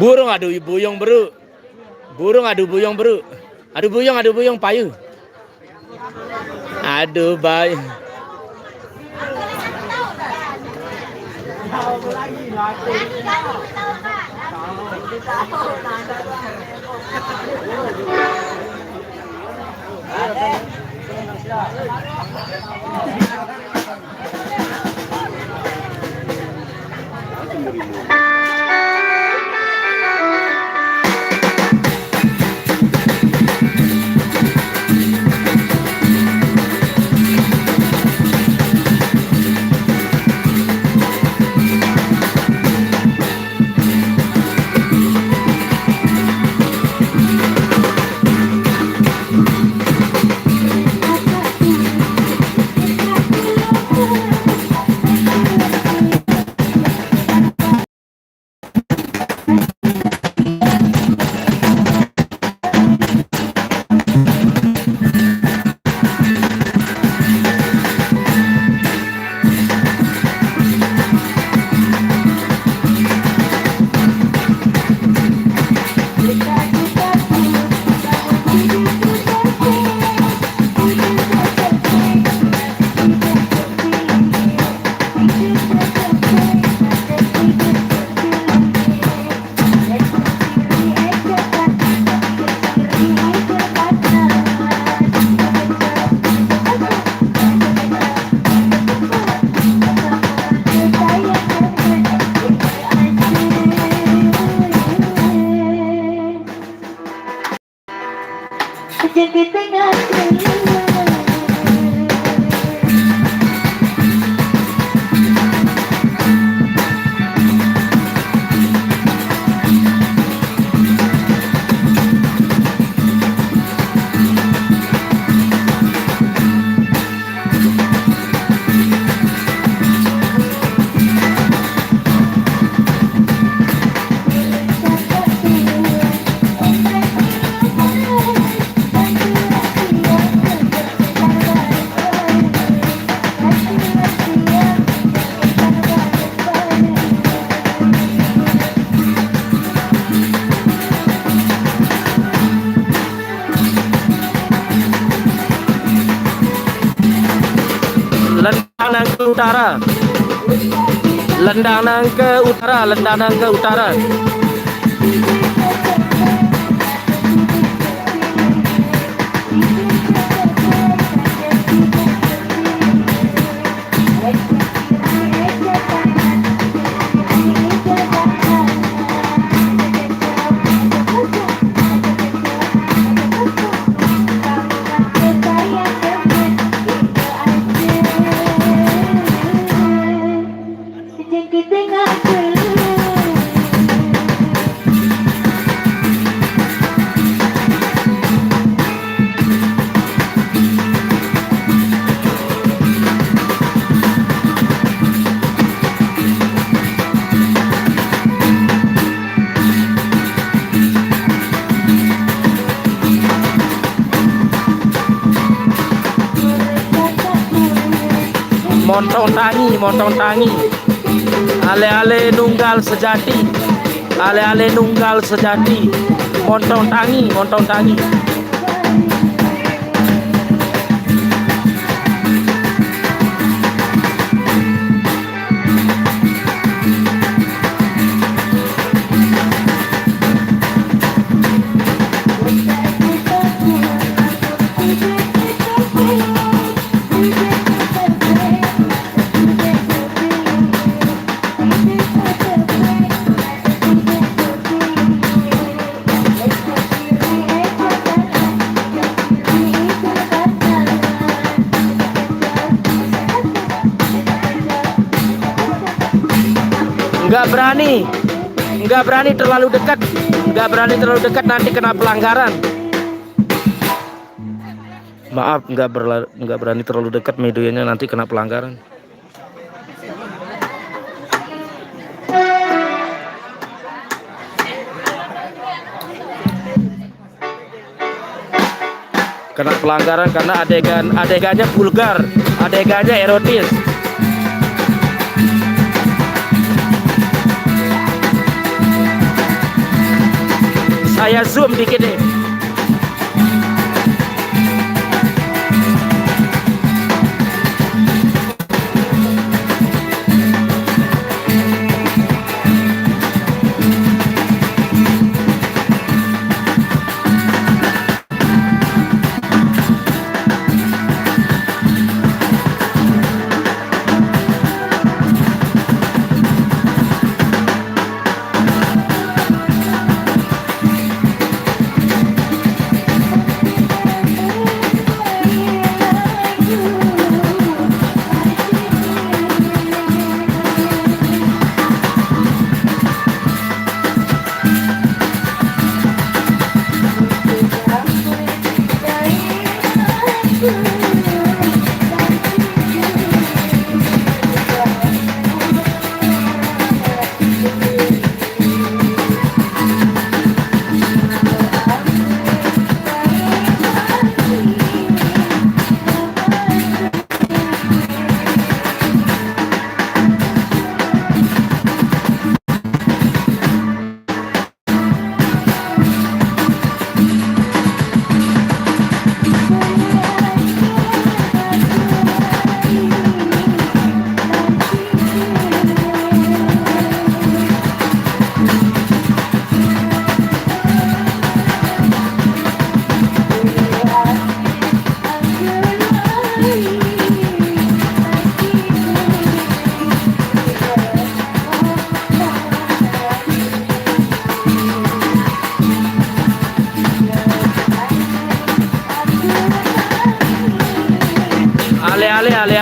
Burung adu buyung bro. Burung adu buyung bro. Adu buyung payu. Aduh bayi. Lendangan ke utara. Lendangan ke utara, lendangan ke utara. montong tangi. Ale-ale nunggal sejati. Ale-ale nunggal sejati. Montong tangi, montong tangi. Nggak berani terlalu dekat, nanti kena pelanggaran. Maaf, nggak berani terlalu dekat, medianya nanti kena pelanggaran. Kena pelanggaran karena adegannya vulgar, adegannya erotis. Saya zoom dikit nih.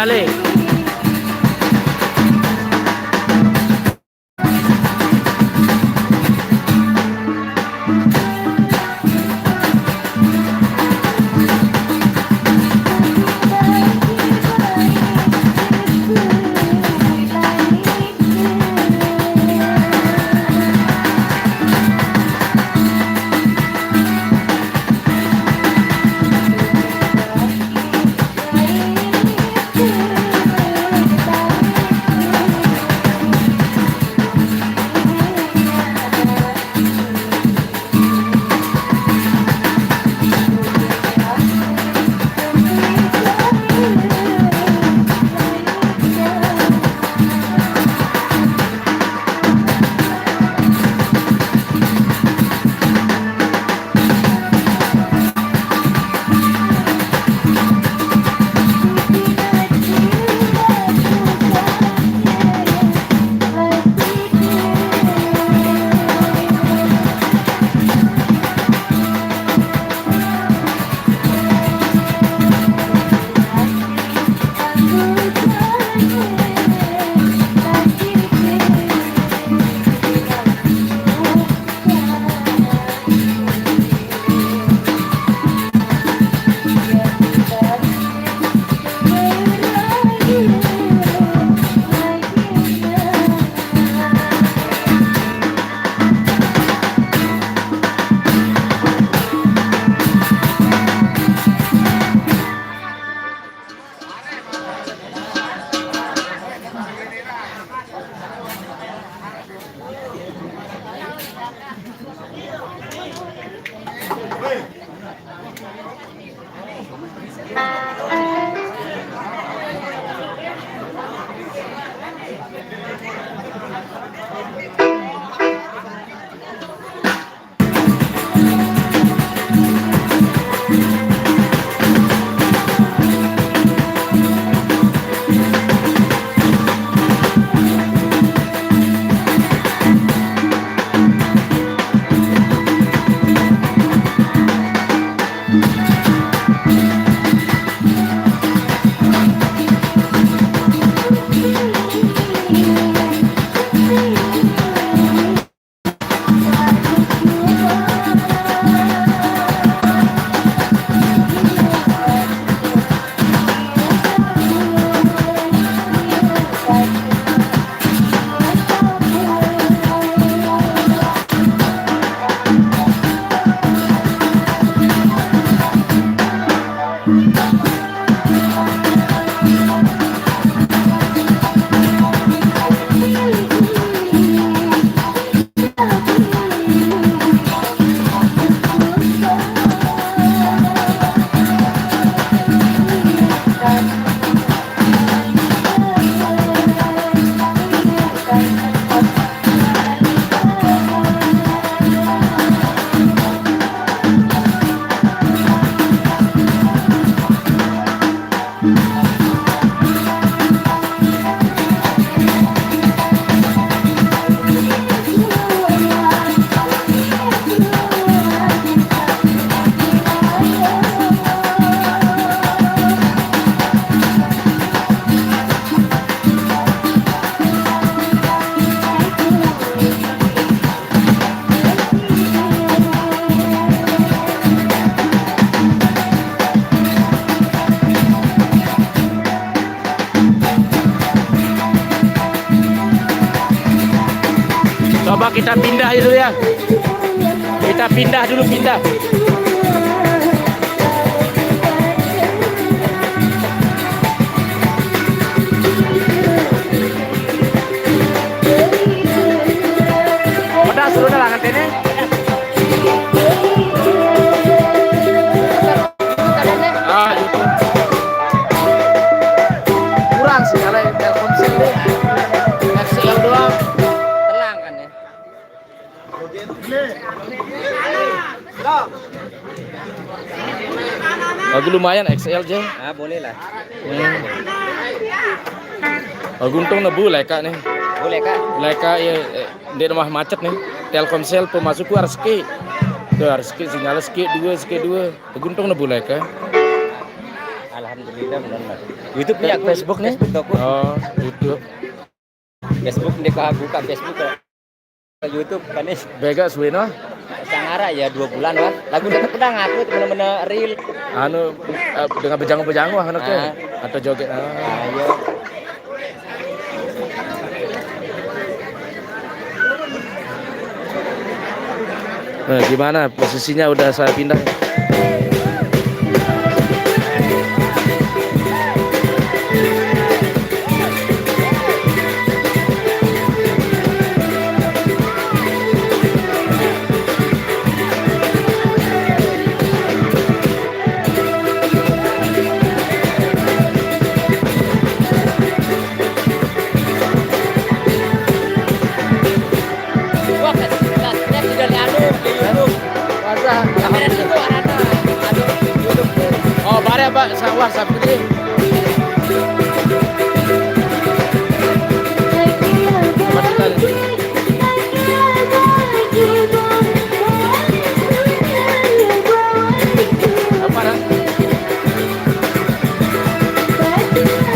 Ale. Coba kita pindah itu ya. Kita pindah dulu, pindah. Udah suruh dah ngantennya. Ah, itu. Kurang sih kalau Telkomsel deh. XL doang. Tenang kan ya. Aku lumayan XL aja. Ah, boleh lah. Aku untung nebu leka nih. Boleh kak. Leka ya di rumah macet nih. Telkomsel pemasukku harus ke. Tuh harus ke sinyal ski dua. Aku untung nebu leka. Alhamdulillah benar. YouTube punya aku, Facebook nih. Facebook aku. Oh, YouTube. Facebook dia kau buka Facebook ke YouTube kan nih. Bega suweno. Sangara ya 2 bulan wah. Lagu udah ngaku bener-bener real. Anu dengan bejangu anu ke atau joget. Ayo. Nah, gimana posisinya udah saya pindah. Oh, bare Pak, sawah sabtu.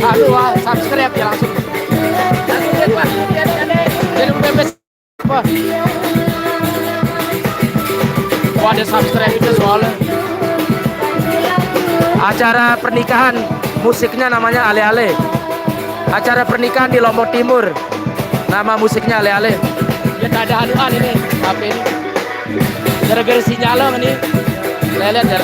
Aduh, subscribe ya langsung. Jadi udah apa? Oh, ada subscribe itu soalnya. Acara pernikahan musiknya namanya Ale-Ale. Acara pernikahan di Lombok Timur. Nama musiknya Ale-Ale. Ya tak ada haluan ini HP ini. Gara-gara sinyal ini. Lihat ya.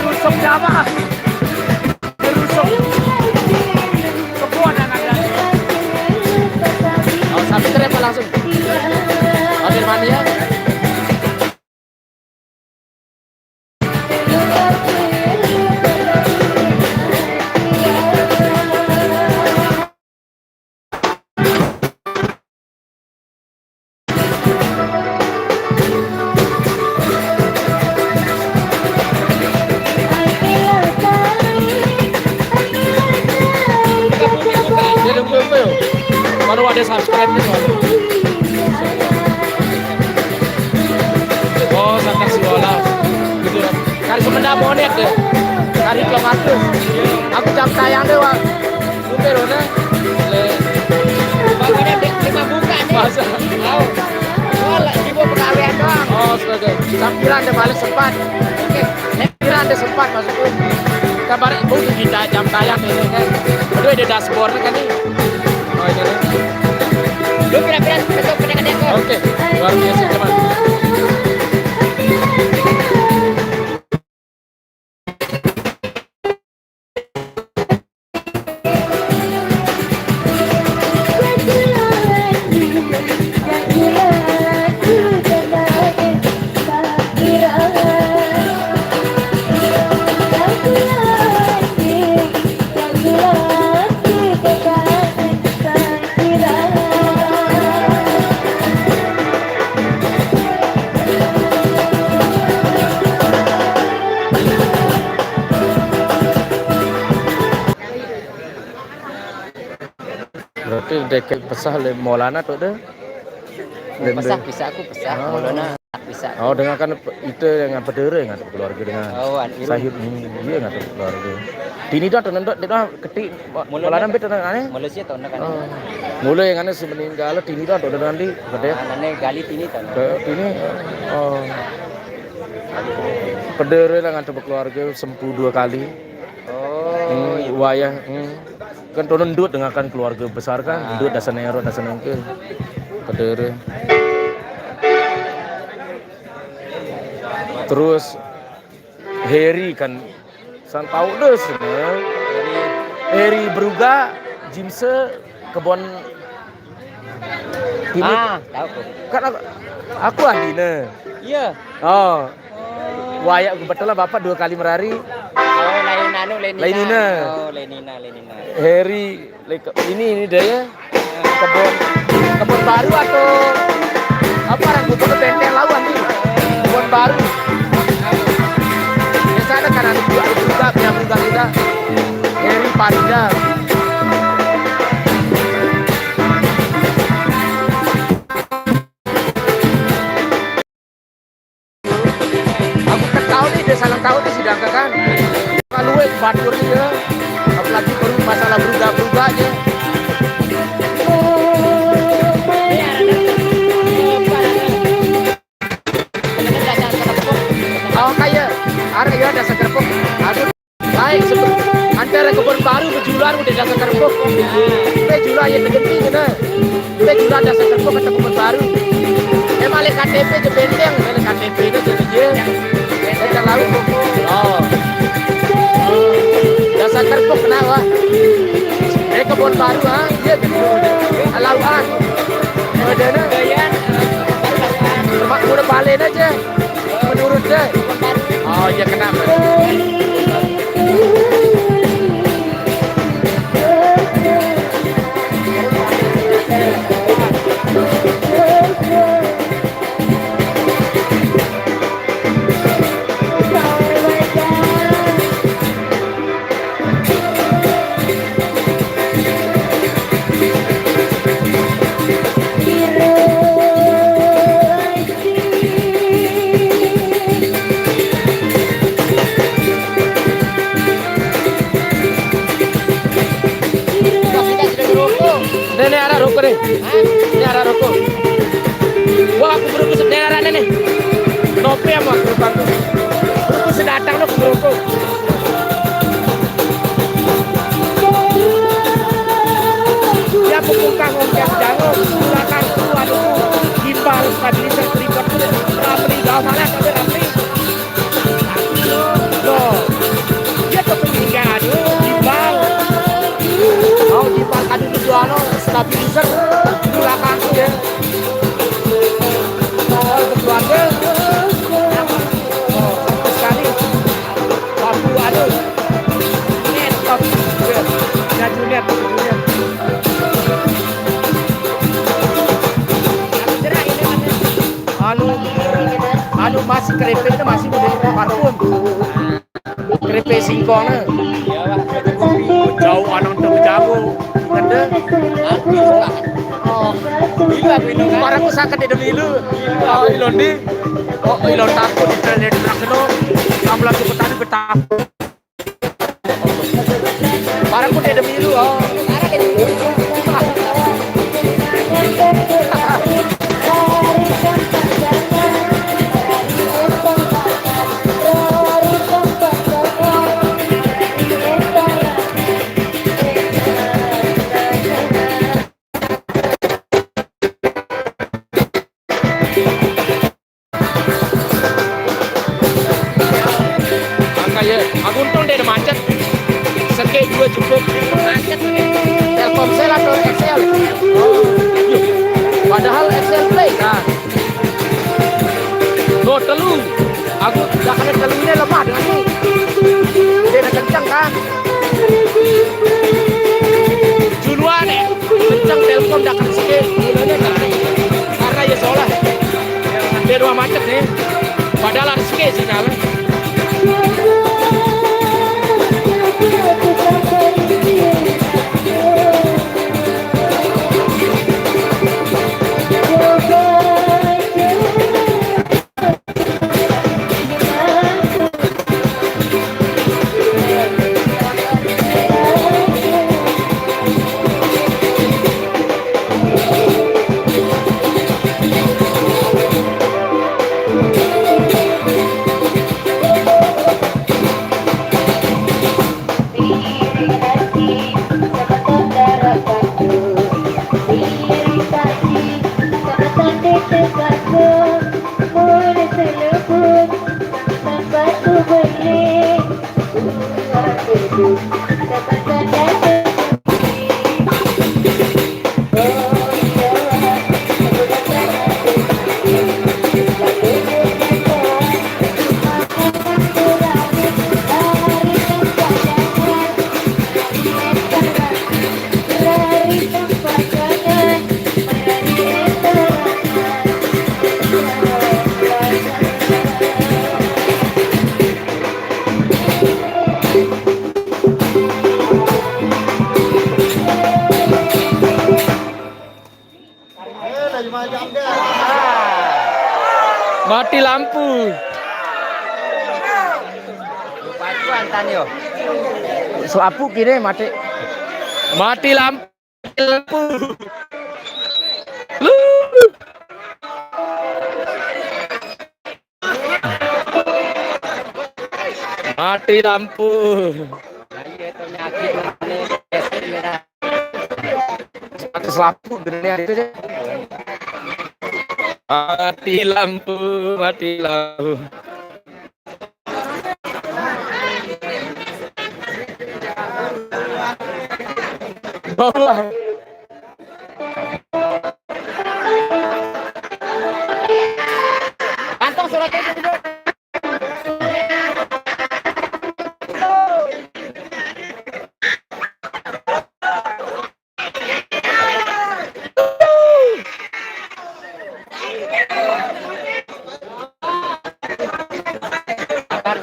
Rusuk Jawa. Rusuk. Kebuan yang ada. Jermania. Dia nunggu apa ya? Baru ada subscribe-nya soalnya. Oh, Santa Siola. Gitu ya. Kali Sumedang bonek deh. Kali kilometer. Aku jam tayang deh, Wak. Udah loh, nah. Bang, ini lima buka nih. Masa? Tahu. Soalnya ibu pegawaian doang. Oh, sebagai sampiran deh balik sempat. Oke. Sampiran deh sempat maksudku. Kabar ibu tuh kita jam tayang ini kan. Aduh, ada dashboard kan nih. Oh, ini nih. Lu kira-kira besok pendekat dia kok. Oke, luar biasa teman. Berarti dekat pesah le Maulana tuh deh. Pesah bisa aku pesah. Oh. Maulana bisa. Oh, dengan kan itu yang pedere yang ada keluarga dengan Oh, an iru. Sahib dia yang ada keluarga. Dini dah tuh nendok dia ketik Maulana bet nang ane. Malaysia tahun kan. Oh. Mulai yang ane semeninggal dini dah tuh nanti gede. Anane gali tini tahun. Ke ini oh. Pedere yang ada keluarga sempu 2 kali. Oh, iya. Wayah kan tuh nendut dengan kan keluarga besar kan, nendut dasar nero dasar nengke. Pedere. Terus Harry kan san tahu deh sebenarnya. Harry Bruga Jimse kebon ini Tahu kok. kan aku ahlinya. Iya. Oh. Wayak kebetulan bapak 2 kali merari. Oh, Lenina. Lenina. Oh, Lenina. Harry ini dia kebon baru atau apa orang bukan benteng lawan nih. Kebon baru. Biasanya kan ada juga yang Bruga kita. Harry Parida. Salah tahu nih sidang kan. Kalau batur dia apalagi baru masalah Bruga aja. Oh kayak ada ya dasar kerupuk. Aduh baik sebelum antara kebun baru berjualan udah dasar kerupuk. Jualan yang terpenting nah. Jualan dasar kerupuk atau kebun baru. Emang KTP je benteng, KTP itu jadi dia. Kita lalu oh dasar kerupuk kenapa? Kebun baru dia gitu alauan ada na udah balen aja menurut dia oh ya kenapa Nenek arah rokok deh. Ini arah rokok. Wah, aku berukut sedang arah nenek. Nopi sama berukut. Berukut sedatang lo berukut. Ya pukungkang ongkang jangan silakan aduh gimbal stabilizer trigger rapli gak malah tapi rapli. Loh. Dia kepentingan aduh gimbal. Oh, gimbal kan itu jual stabilizer belakang ya. anu masih keripiknya masih udah parfum. Keripik singkongnya. Ya lah, Jauh anak tuh jago. Ngende. bila minum kan. Para ku sakit di demilu. Oh, ilon di. Oh, ilon takut di trail di keno. Kamu lagi petani betah. Para ku di demilu. Oh, makanya aku untung deh macet. Sekej juga cukup. Macet. Telkomsel atau XL? Oh, yuk. Padahal XL Play kan. No telu. Aku dah kena telu ini lemah dengan ini. Dia dah kencang kan. Juluan kencang Telkom dah kena sikit. Karena ya seolah dia dua macet nih. Padahal ada sikit sinyalnya. Mati lampu. Pacuan tanyo. So apu kini mati. Mati lampu. Lu. Mati lampu. Atas lampu dunia itu deh. Mati lampu, mati lampu. Bawah. Kantong suratnya itu.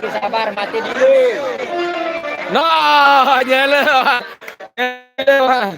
Sabar, mati dulu. Nah, nyala. Nyala.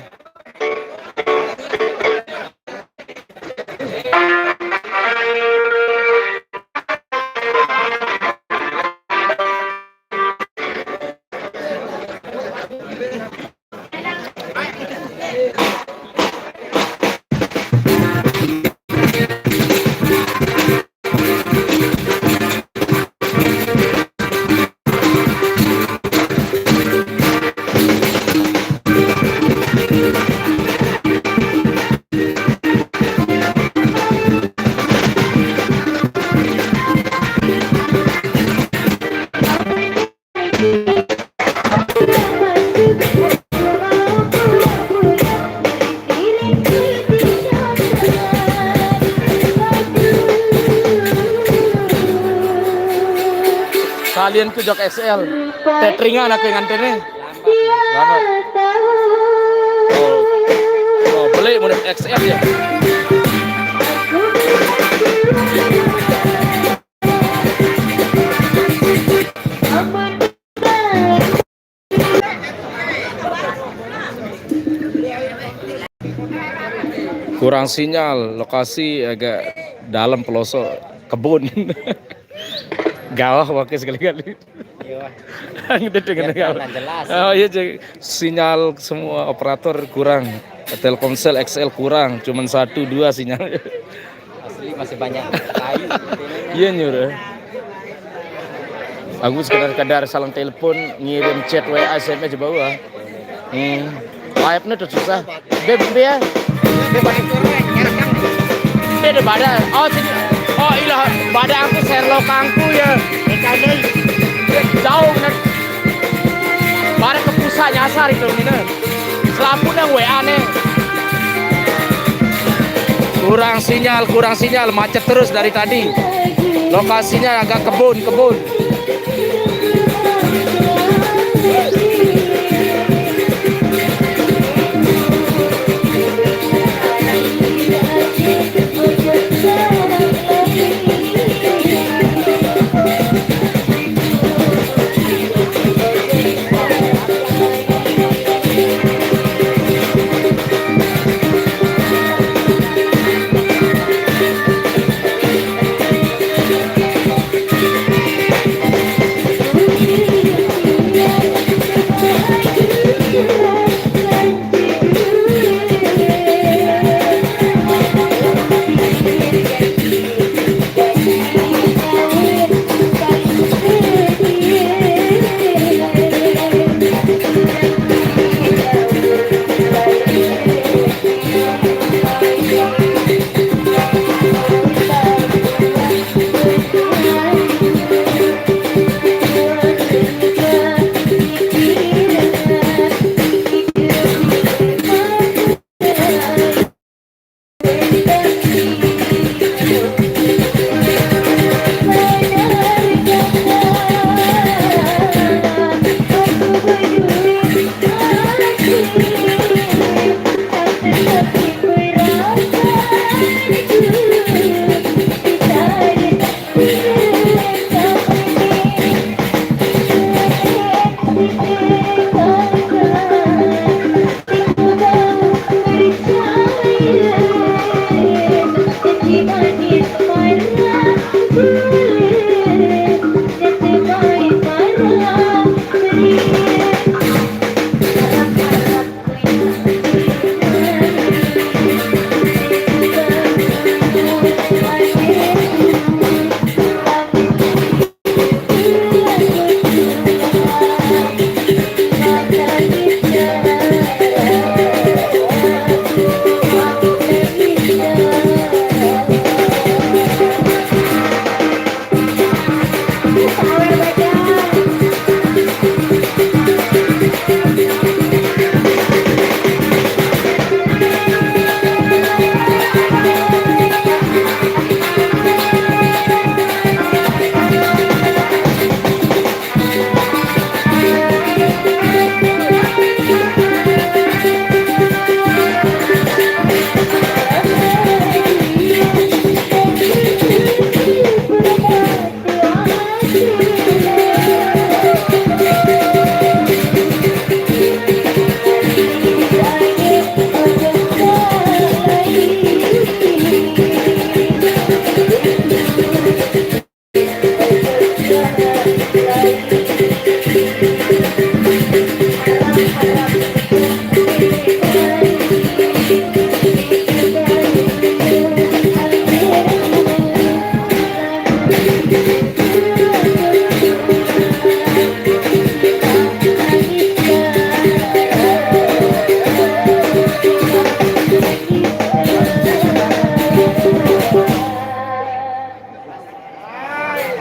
Kalian ku jok XL. Tetringan aku yang nganternya. Lambat. Oh, beli model XL ya. kurang sinyal, lokasi agak dalam pelosok kebun. Gawah pakai sekali-kali. Iya. Gitu dengan Biar gawah. jalan jelas. Oh iya, sinyal semua operator kurang. Telkomsel XL kurang, cuman 1 2 sinyalnya. Asli masih banyak kayu. Iya nyuruh. Aku sekadar salam telepon, ngirim chat WA, SMS ke bawah. Live-nya tuh susah. Beb ya. Beb ada badan. Oh sini. Oh ilah badan aku serlo kangku ya. Ekane jauh kan. Barang ke pusat nyasar itu ini. Selapu nang WA nih. Kurang sinyal, macet terus dari tadi. Lokasinya agak kebun.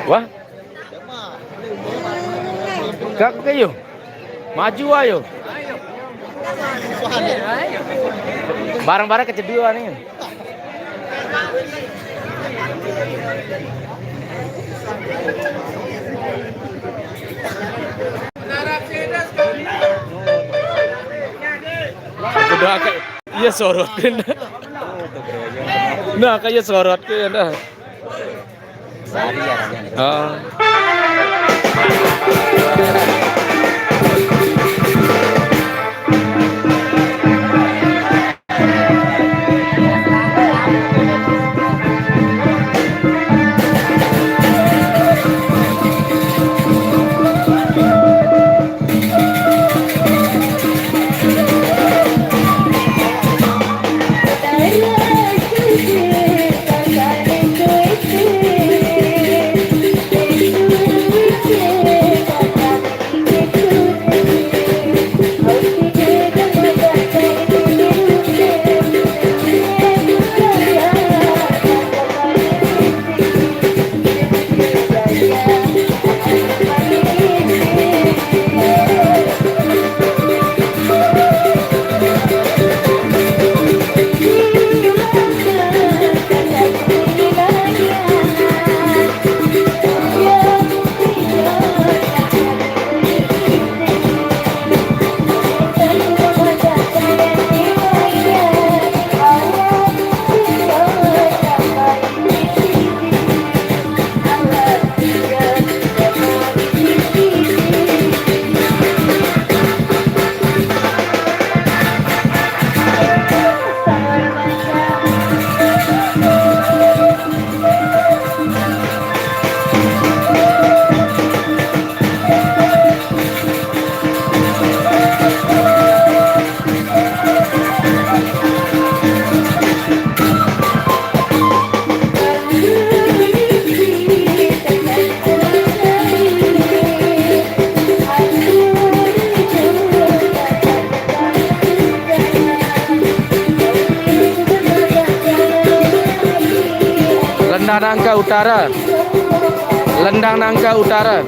Wah. Kak kayo. Maju ayo. Barang-barang keceduan nih. Udah kayak iya sorotin. Nah kayak sorot kayak dah. Sehari ya. Lendang Nangka Utara. Lendang Nangka Utara.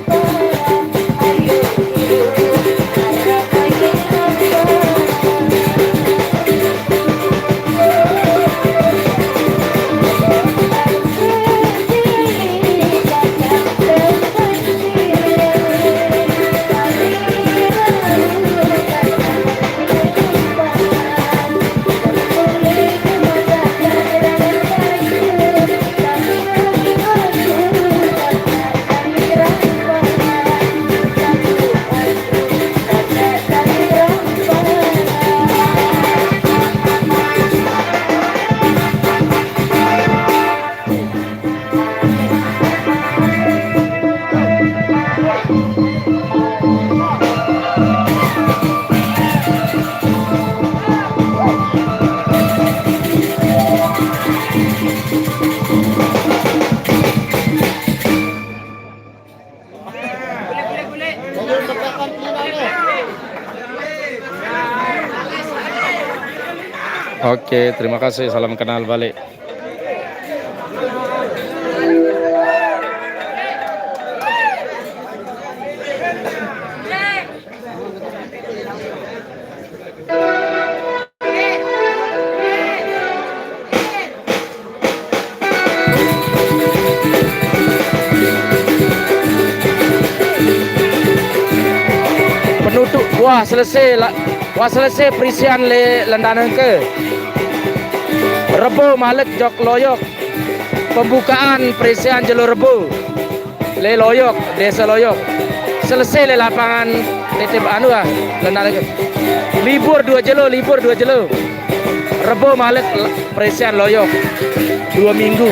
Oke, terima kasih. Salam kenal balik. Penutup wah selesai perisian le Lendang Nangka. Rebo Malek Jok Loyok. Pembukaan perisian jalur Rebo le Loyok, Desa Loyok. Selesai le lapangan titip Lendang Nangka. Libur 2 jelo. Rebo Malek perisian Loyok 2 minggu.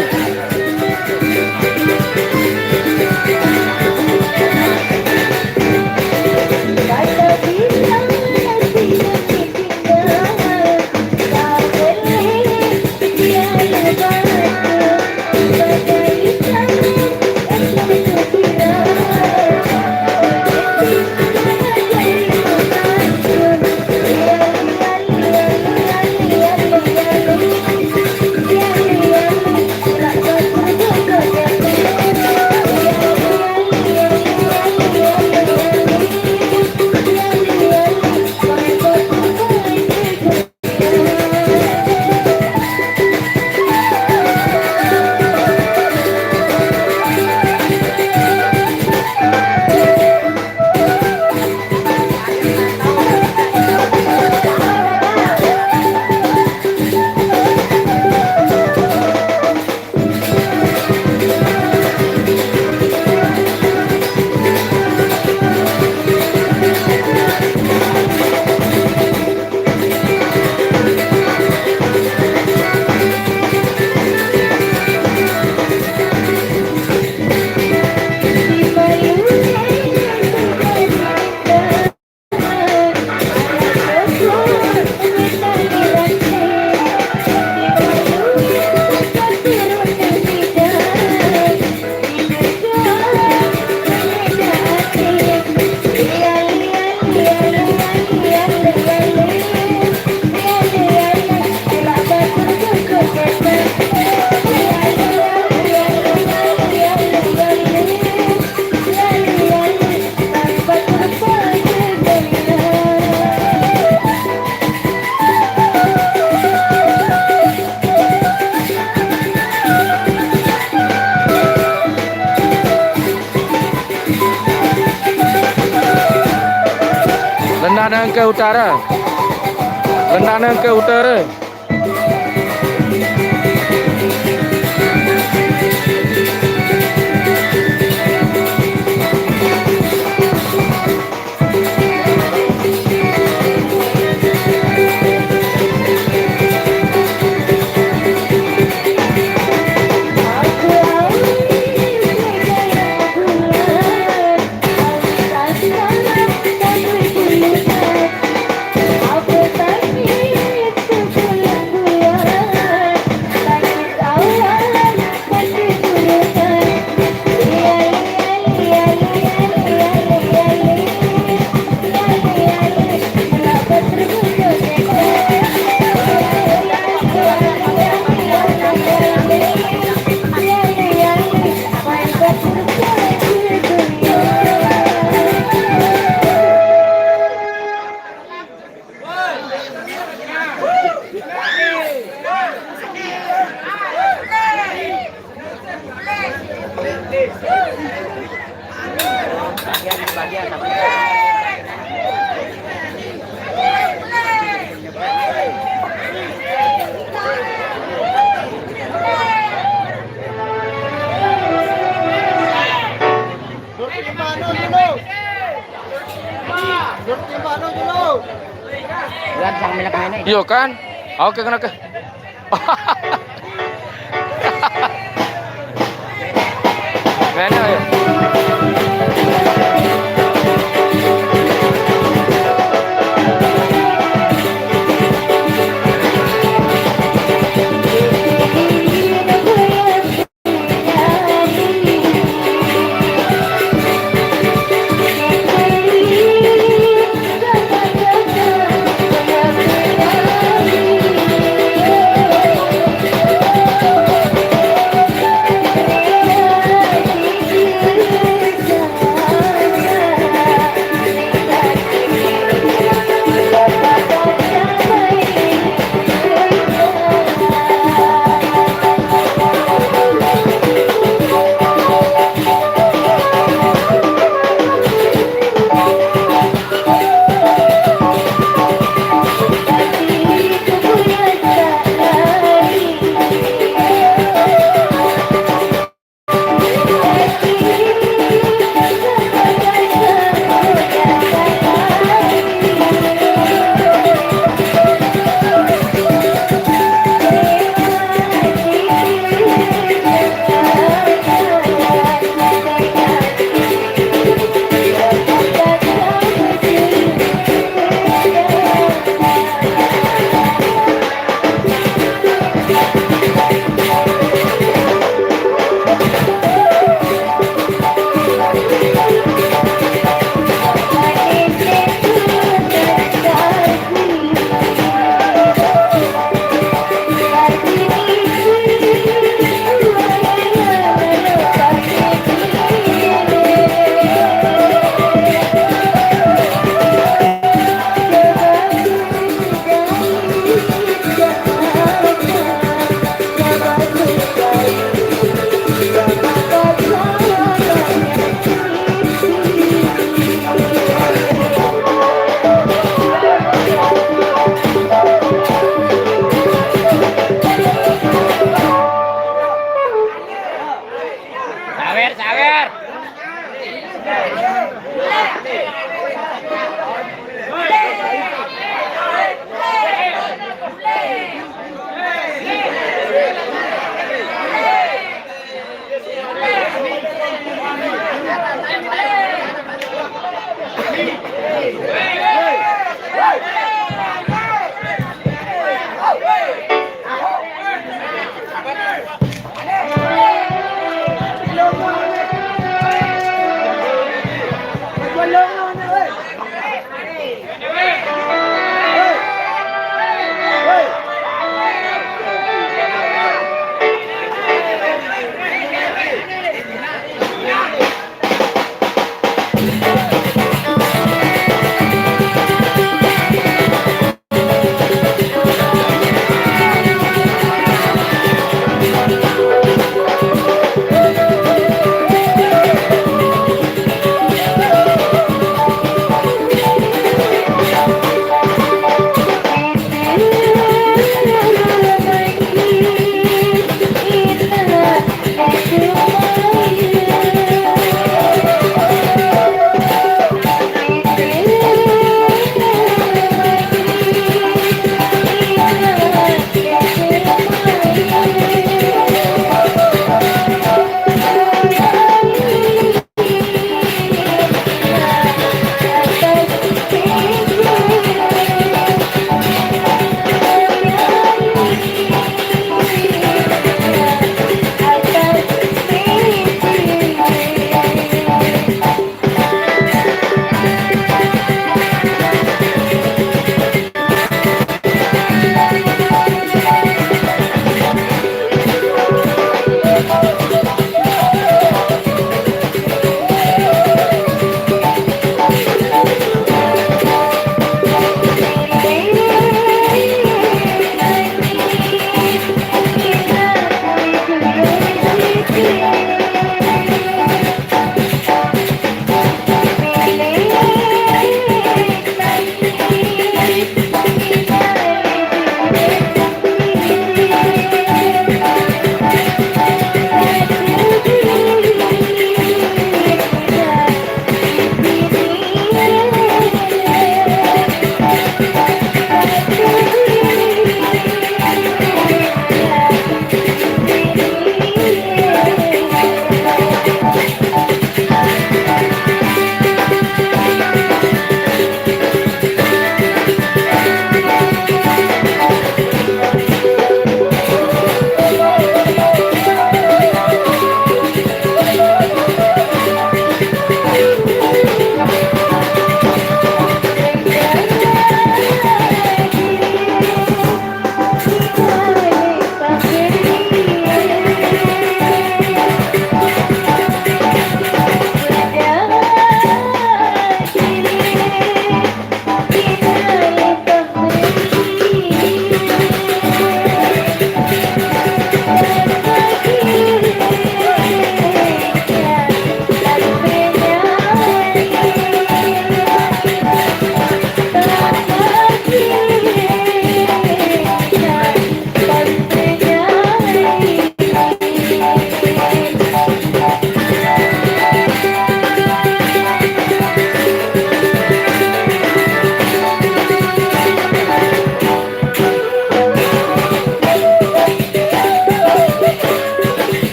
Lendang Nangka Utara. Lendang Nangka Utara. Aku tak ingin bahagia sama. Bulan sang milik ini. Iya kan? Oke kan oke. Mana ya?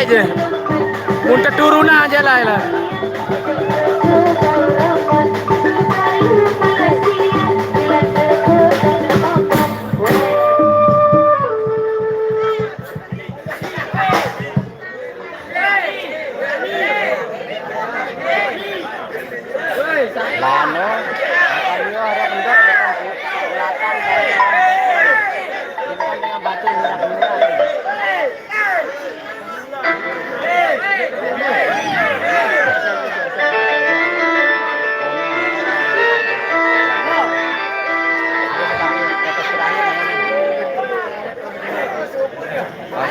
aja. Muntah turun aja lah. Lano, akan harap hendak dengan kelatan dari dengan batu murah-murah.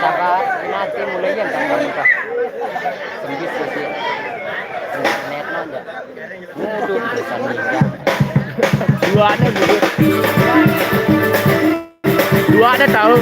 Sahabat nanti mulai yang kan muka sedikit sih net aja ngudut bisa nih dua ada tahu.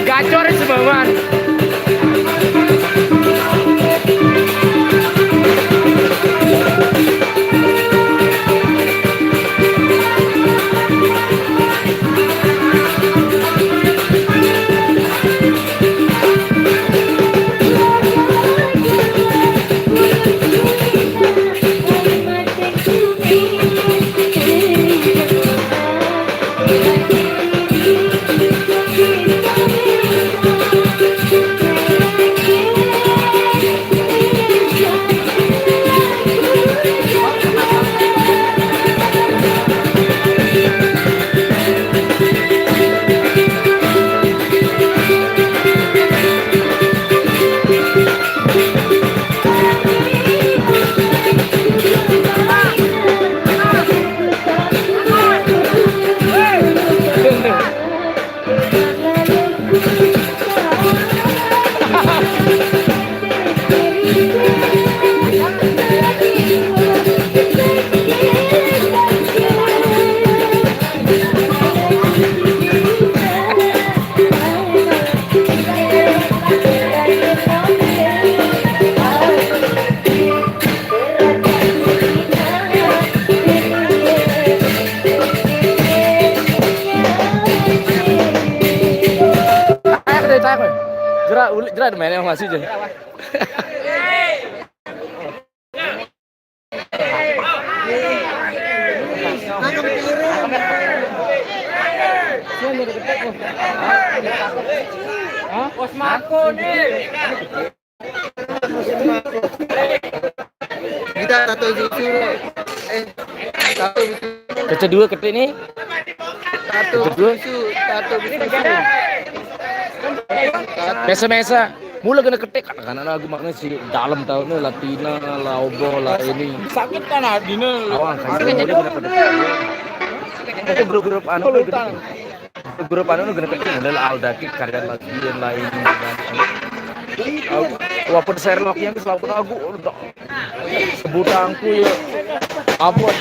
Gacor semua man. Jerak ulit jerak mainnya masih aja. Kita tato itu tato itu Kaca dua ketik nih. tato itu tato itu Mesa-mesa. Mula kena ketik kadang-kadang aku makanya si dalam tahun nih Latina, Laobo, lah ini. Sakit kan adine. Awang kayak jadi kena ketik. Itu grup-grup anu grup anu kena ketik model Aldaki karya lagi yang lain. Walaupun Sherlock yang selalu aku sebutangku ya abot.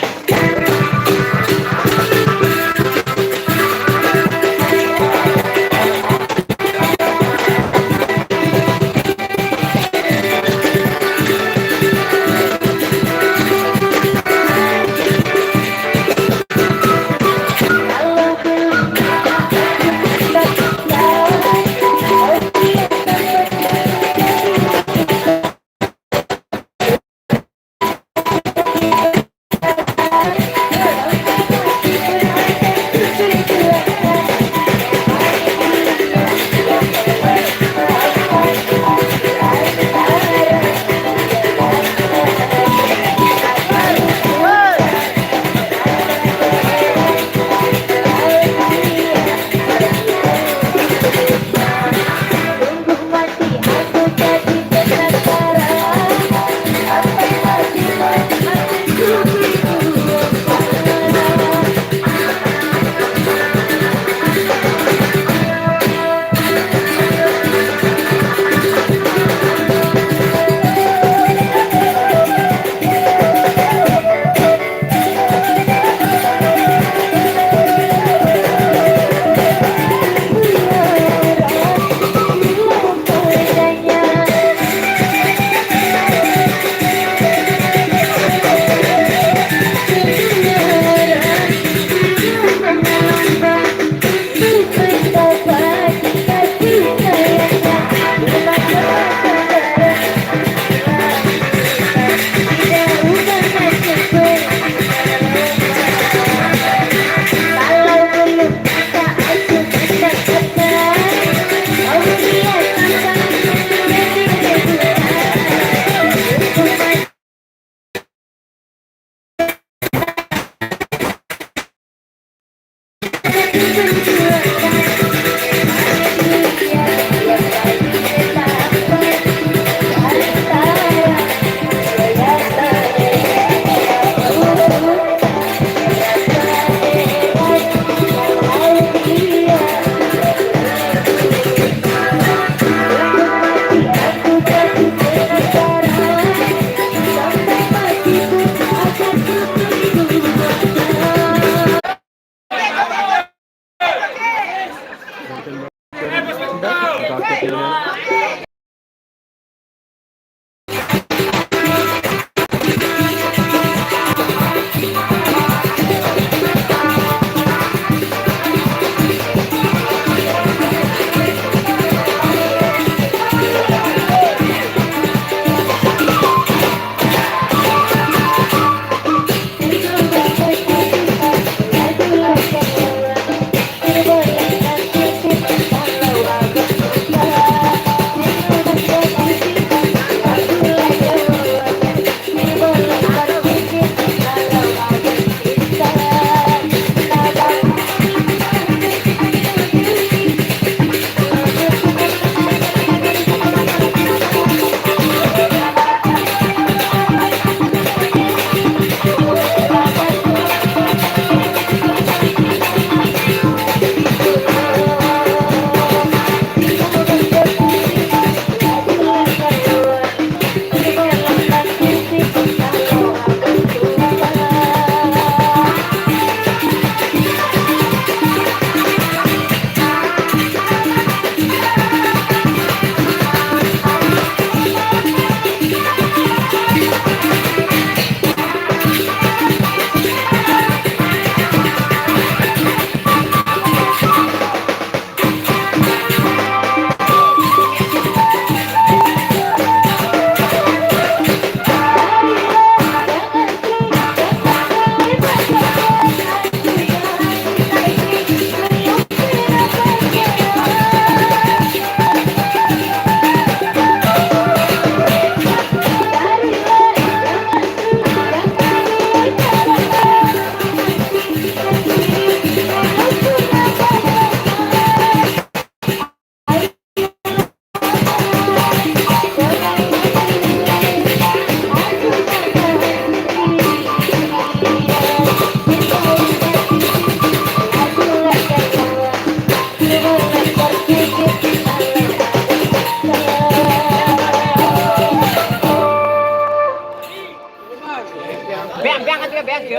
Di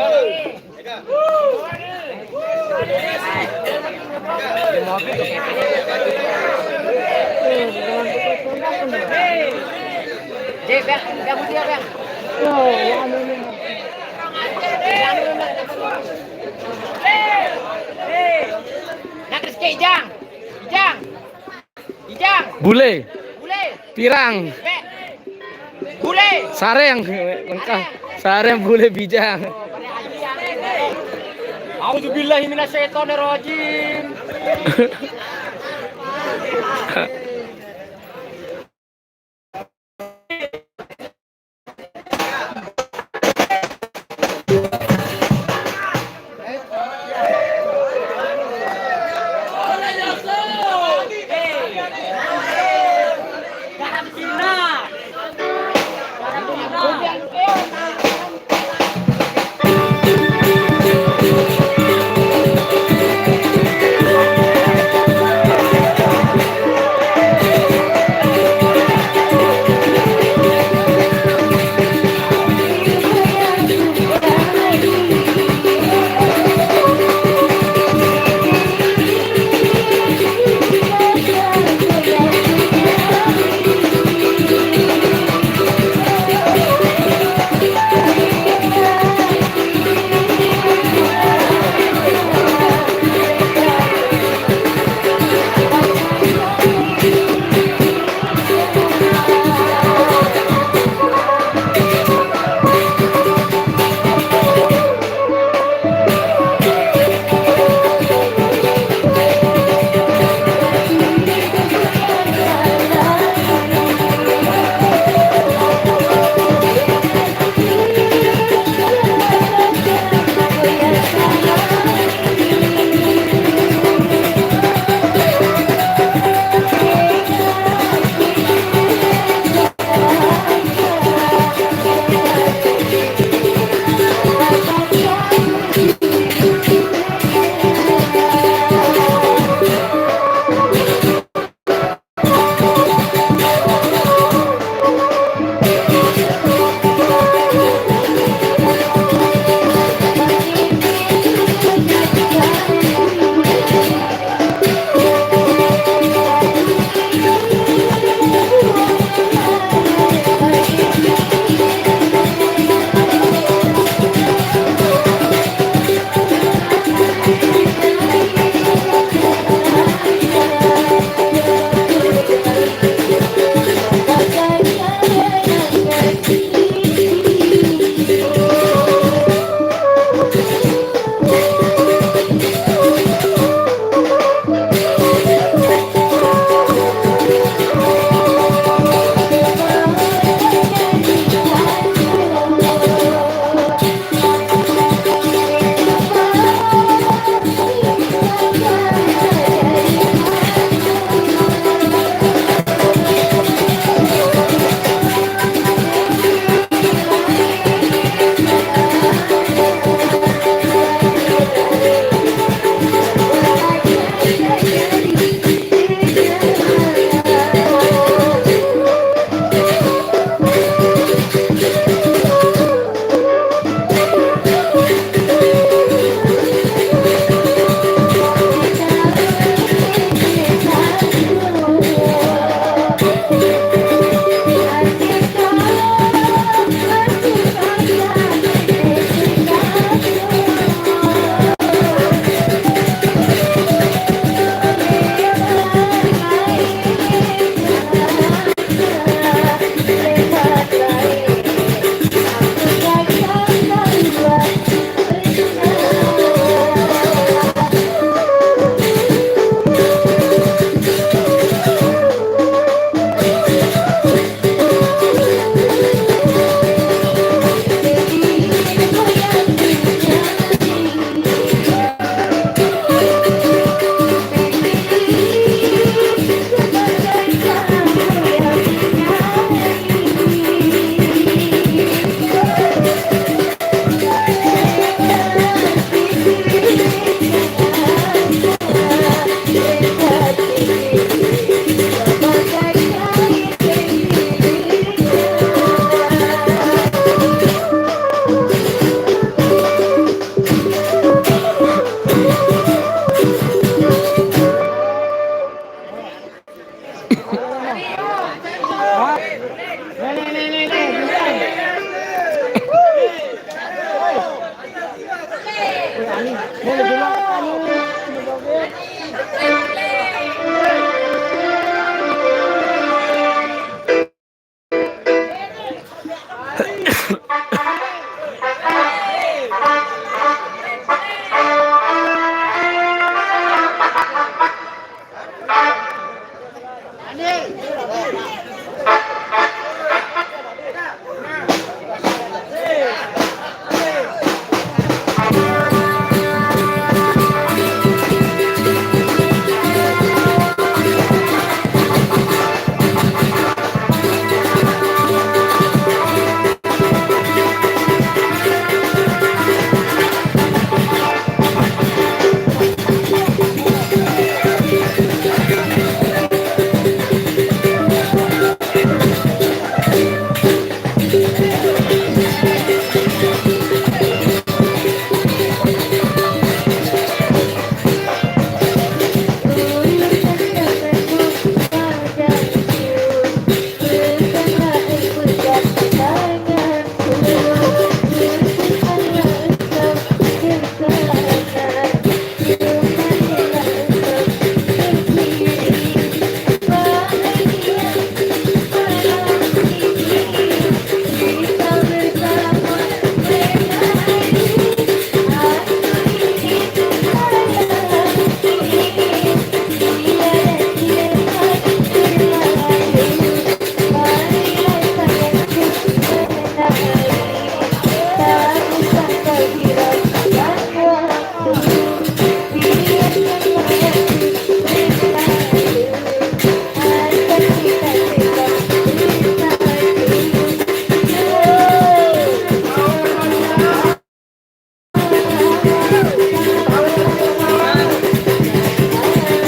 mobil tuh Jep, biar dia, biar. Nak rezeki Ijang. Bule, Bule. pirang, Be. Bule. sareng, lengkap. Sareng bule bijang. Auzubillahi minasyaitonirrajim.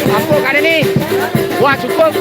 Ampuh kan ini. Wah cukup.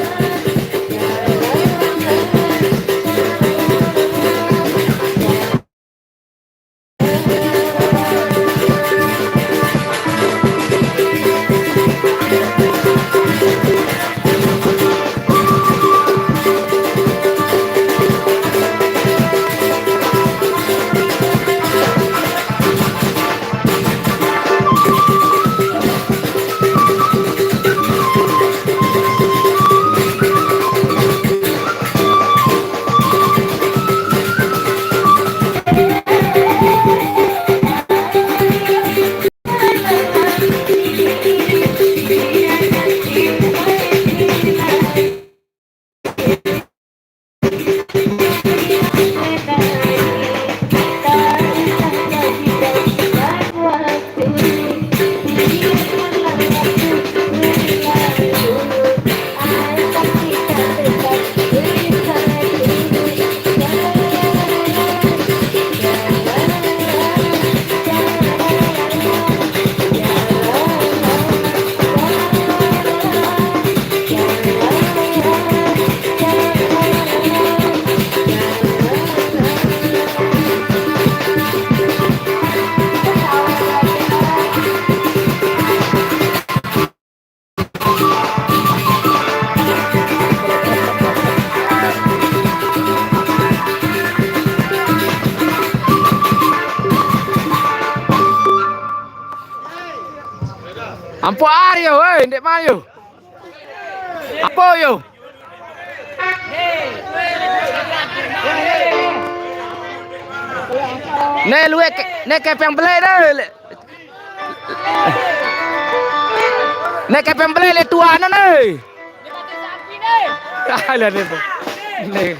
Ampo Aryo, woi, ndek mayu. Apa yo? Nih lu nek kepeng belai dah. Nek kepeng belai le tuana nih. Ah, lihat itu. Nih.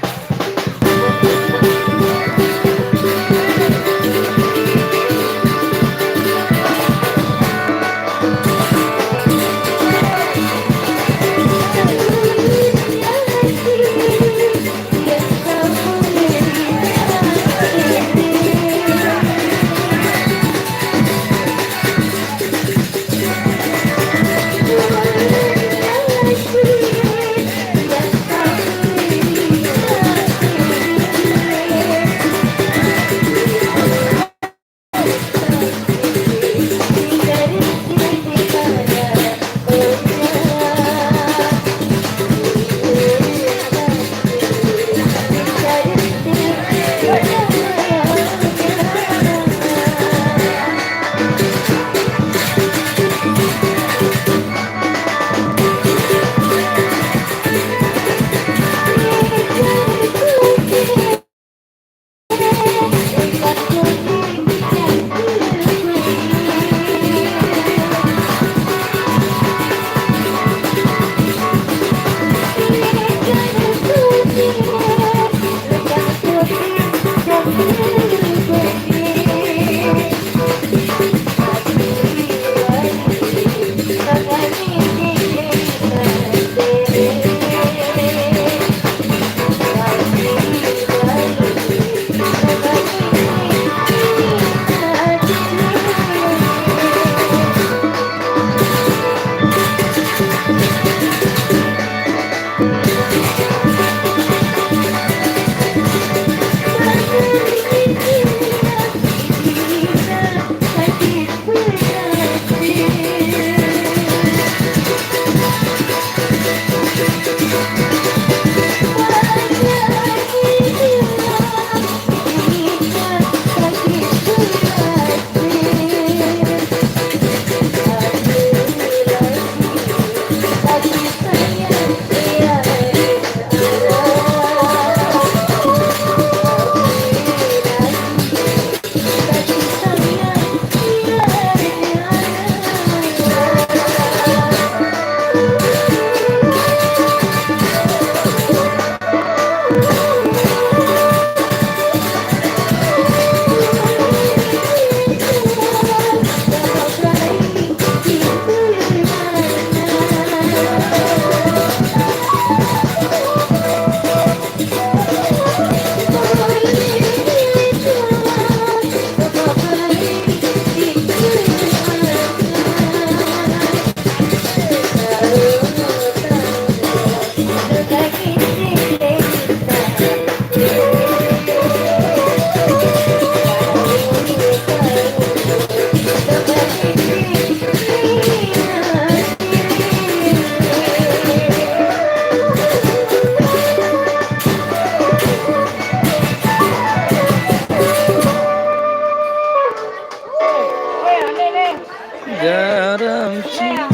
garam cinta.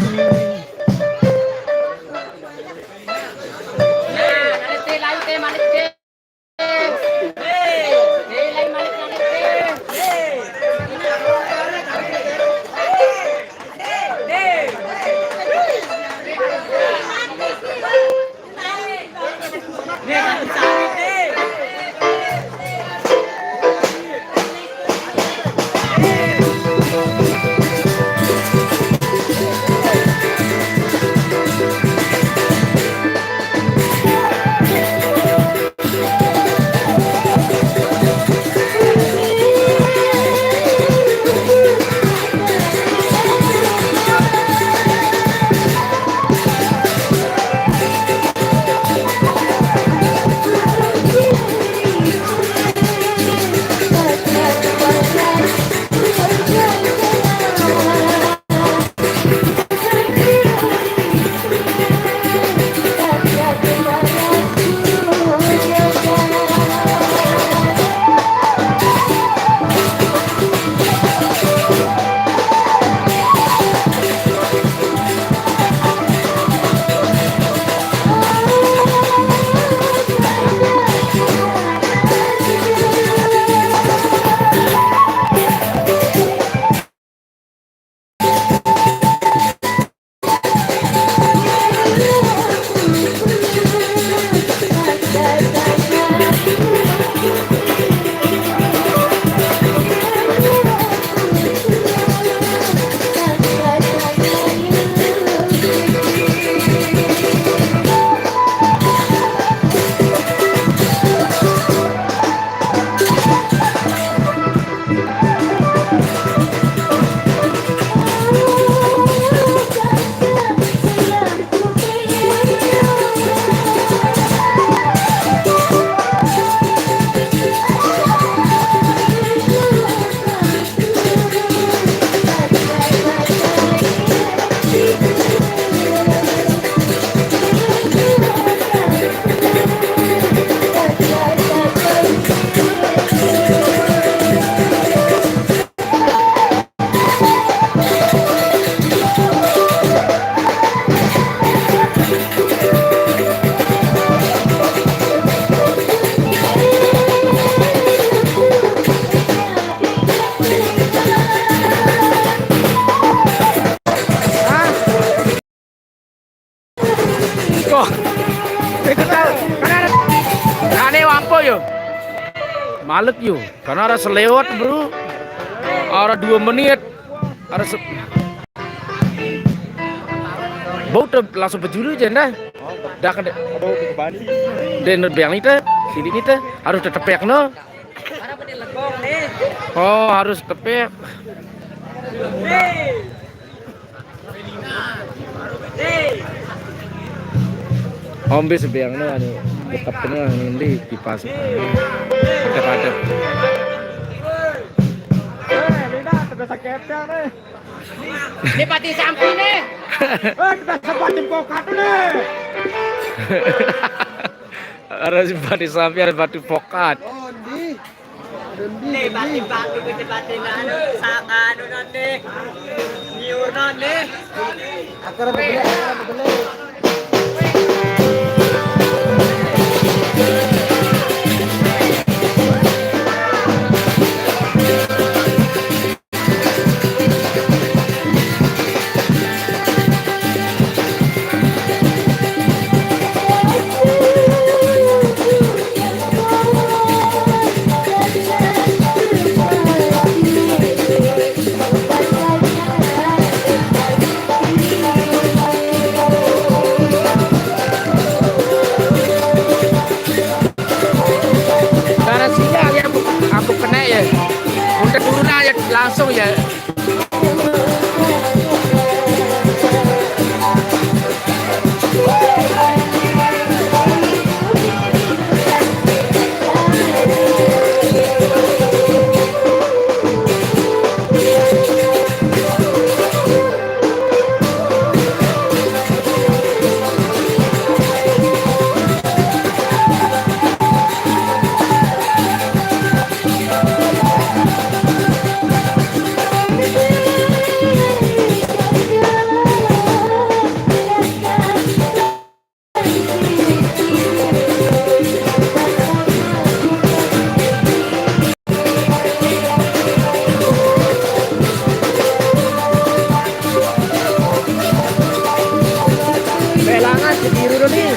Kok itu tahu kane wampo yo malek yo karena ada selewat bro, ada 2 menit ada bau tuh langsung berjuru aja dah dah kan dan biang itu sini itu harus tetepek no oh harus tepek Ombe sebiangnya anu tetap kena ini kipas. Ada. Ini pati samping nih. Kita sepatin pokat nih. Ada simpati sapi, ada batu pokat. Nih pati anu anu nanti. Nyur nanti. Akar betul. biru dulu nih.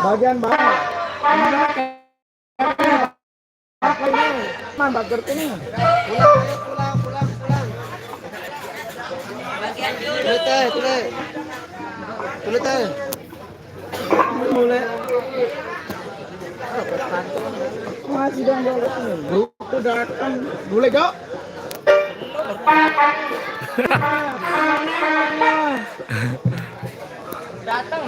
Bagian bawah. Man, bager ini. Pulang. Tulis teh. Mulai. Masih dong buku datang. Boleh gak? Datang.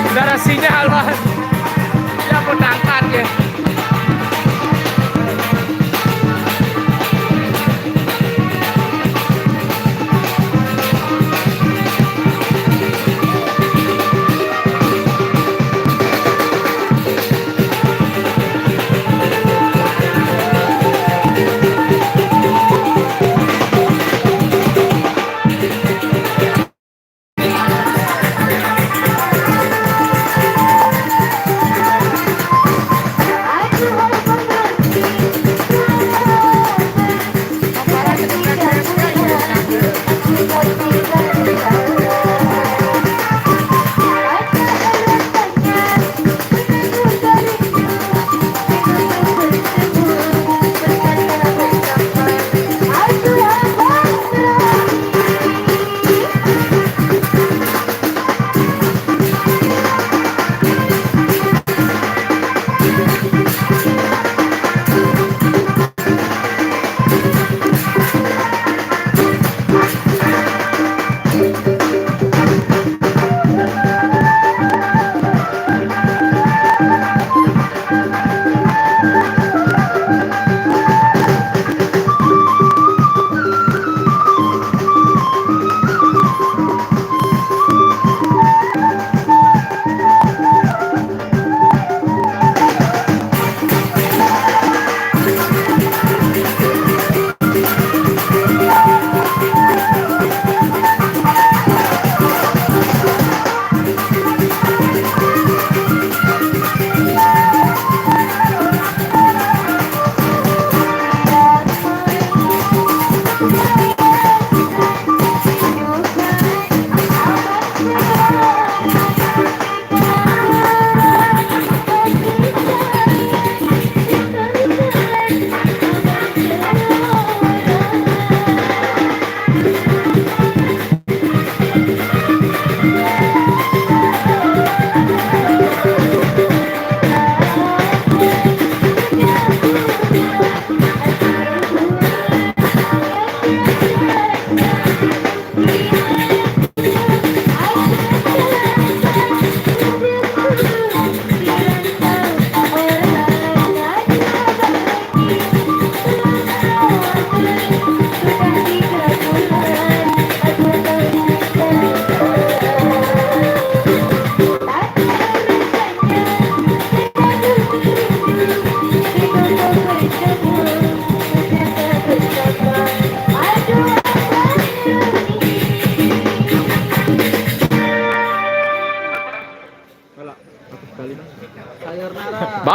Udah ada sinyal, Mas. Ya berangkat ya.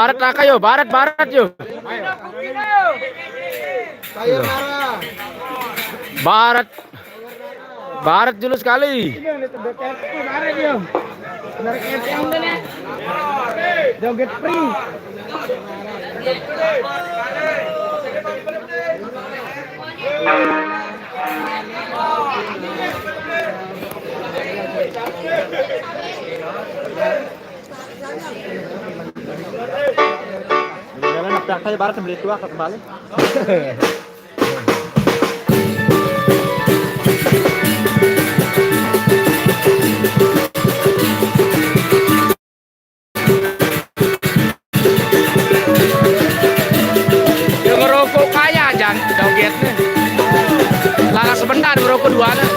Barat Raka yo, barat yo. Sayonara. Barat. Barat dulu sekali. Barat yo. Narik yang mana? Joget free. Jalan nabrak saya barat beli tua kembali. Yang ngerokok kaya jangan jogetnya. Lala sebentar ngerokok dua nih.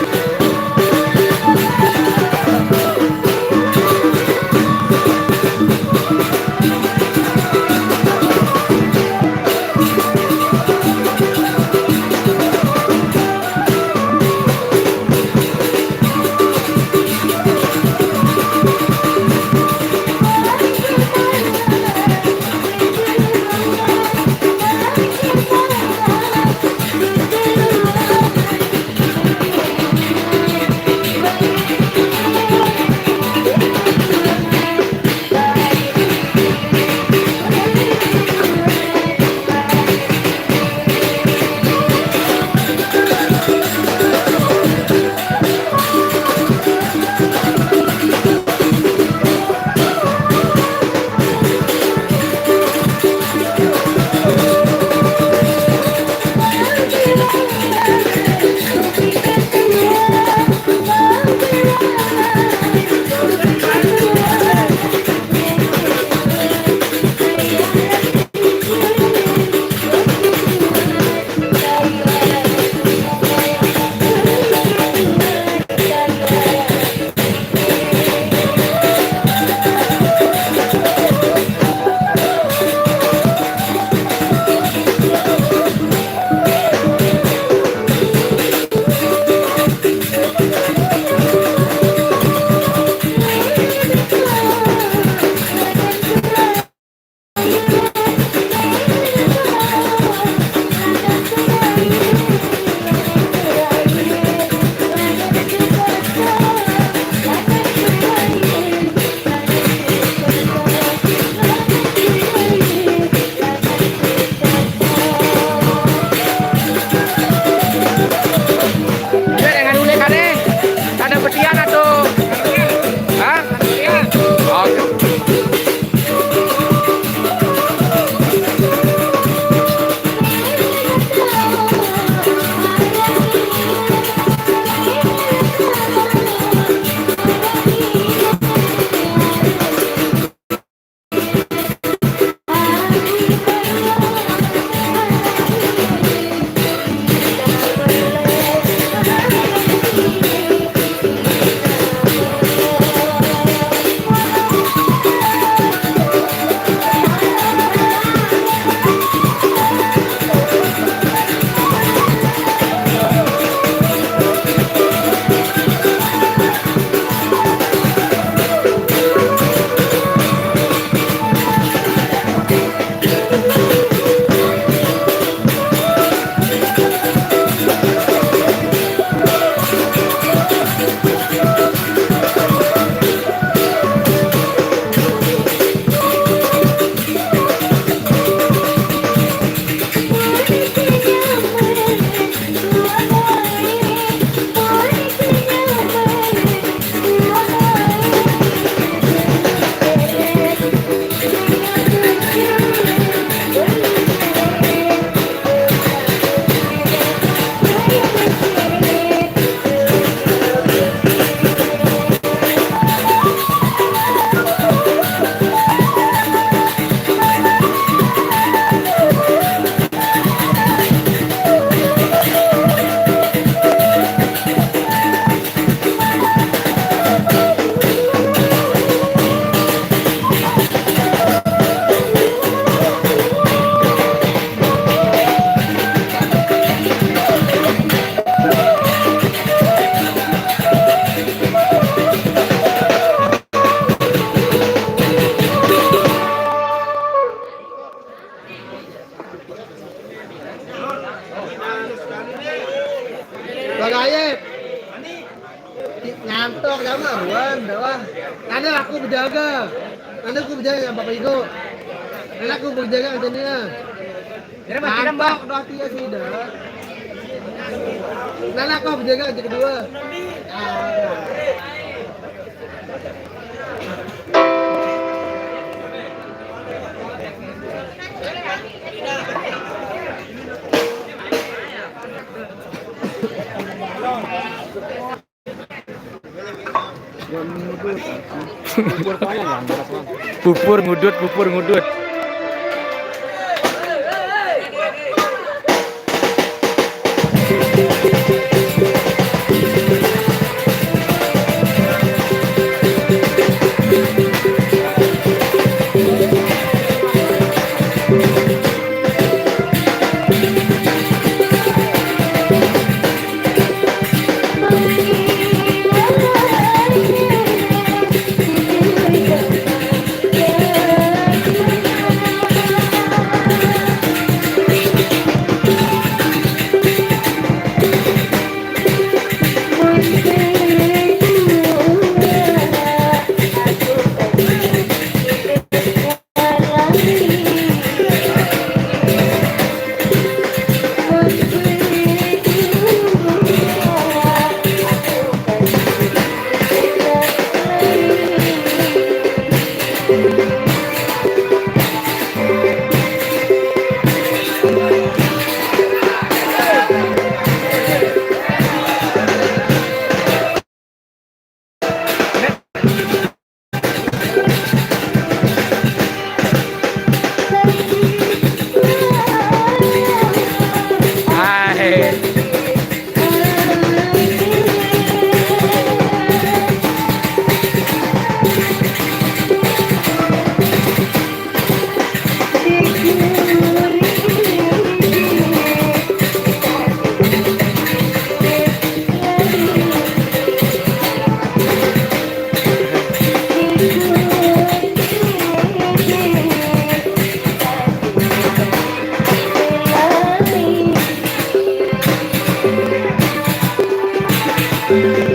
Bagayet. Ngantuk sama Wan, dah. Nanti aku berjaga. Nanti aku berjaga sama Bapak Ibu. Nanti aku berjaga katanya. Ngantuk dah dia sih dah. Nanti aku berjaga aja kedua. Bubur ngudut, bubur ngudut.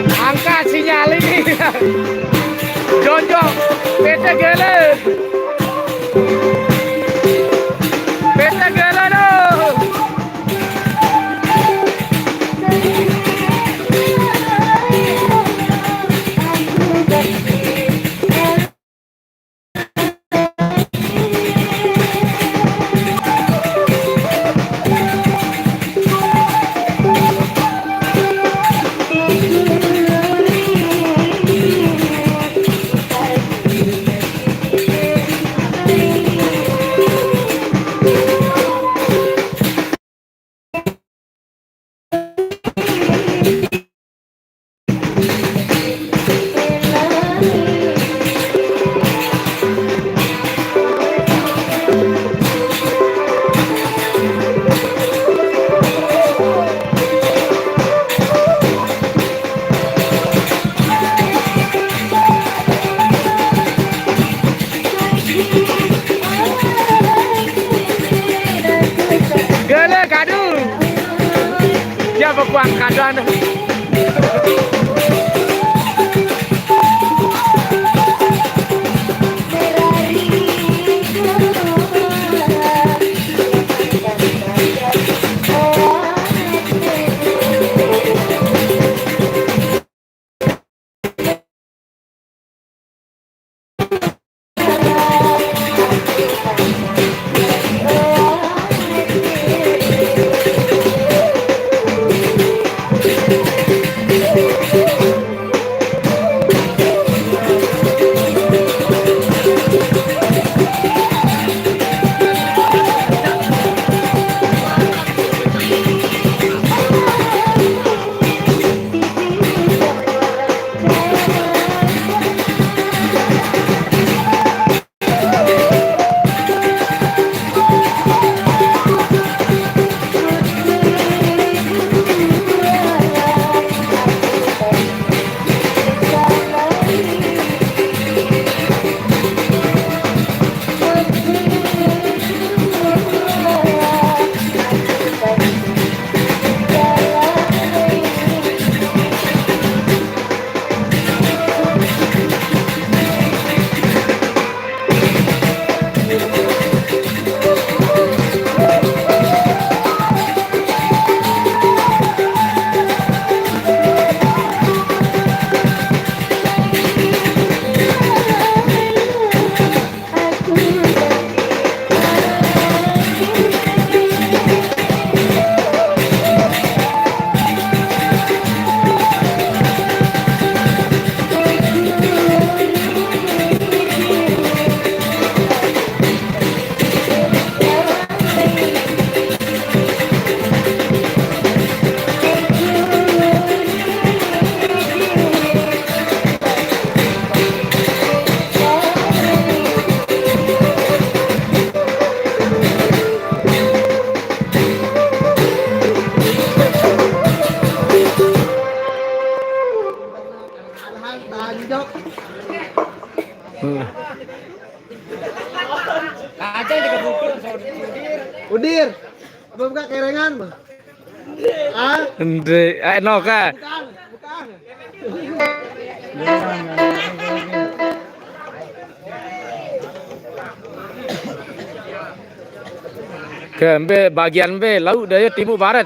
Angkat sinyal ini. Jonjo, bete gele. Bete gele dong. Gele kadu. Dia berkuang kaduan. Apa bukan kerengan mah? Ah? Ende, no ka. Bukan, bukan. Ke bagian B, laut daya timur barat.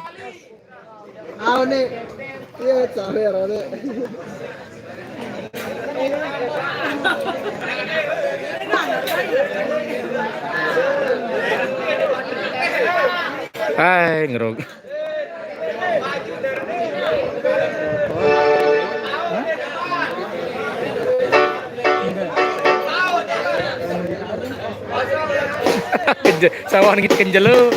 Ah nih. Iya, cawer nih. Hai, ngerok. Sawan gitu kenjelo.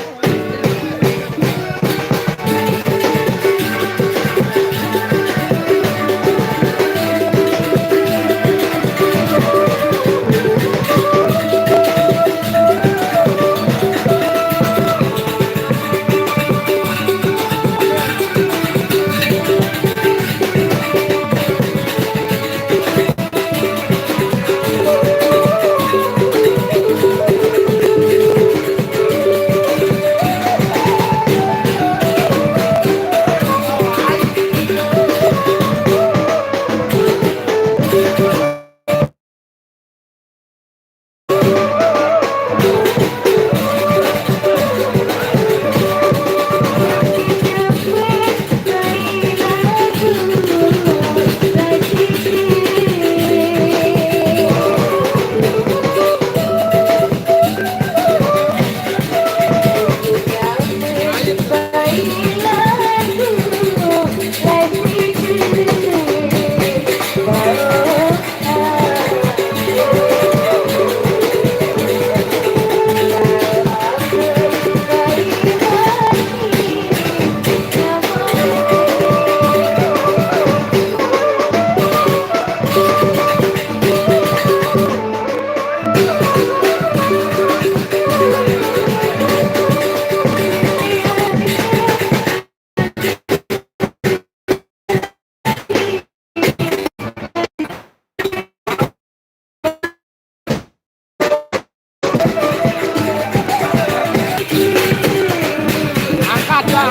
Angkat ya,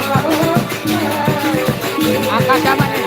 angkat zaman ini.